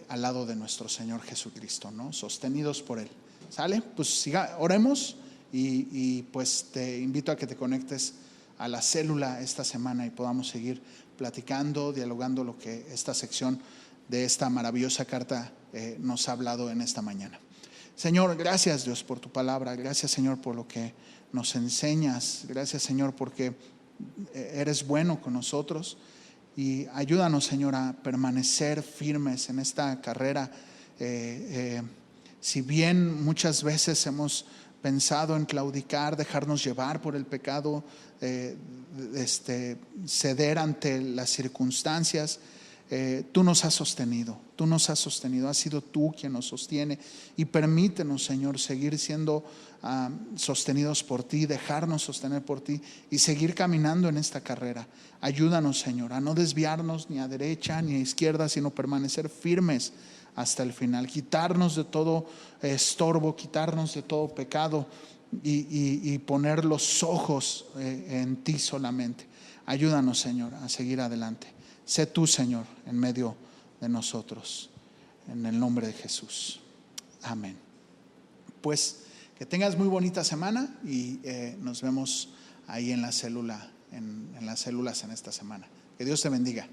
al lado de nuestro Señor Jesucristo, ¿no? Sostenidos por Él. ¿Sale? Pues oremos y pues te invito a que te conectes a la célula esta semana y podamos seguir platicando, dialogando lo que esta sección de esta maravillosa carta nos ha hablado en esta mañana. Señor, gracias Dios por tu palabra, gracias Señor por lo que nos enseñas, gracias Señor porque eres bueno con nosotros y ayúdanos Señor a permanecer firmes en esta carrera. Si bien muchas veces hemos pensado en claudicar, dejarnos llevar por el pecado, ceder ante las circunstancias, tú nos has sostenido, has sido tú quien nos sostiene y permítenos Señor seguir siendo sostenidos por ti, dejarnos sostener por ti y seguir caminando en esta carrera. Ayúdanos Señor a no desviarnos ni a derecha ni a izquierda, sino permanecer firmes hasta el final, quitarnos de todo estorbo, quitarnos de todo pecado y poner los ojos en ti solamente. Ayúdanos Señor a seguir adelante. Sé tú Señor en medio de nosotros, en el nombre de Jesús, amén. Pues que tengas muy bonita semana y nos vemos ahí en la célula, en las células en esta semana. Que Dios te bendiga.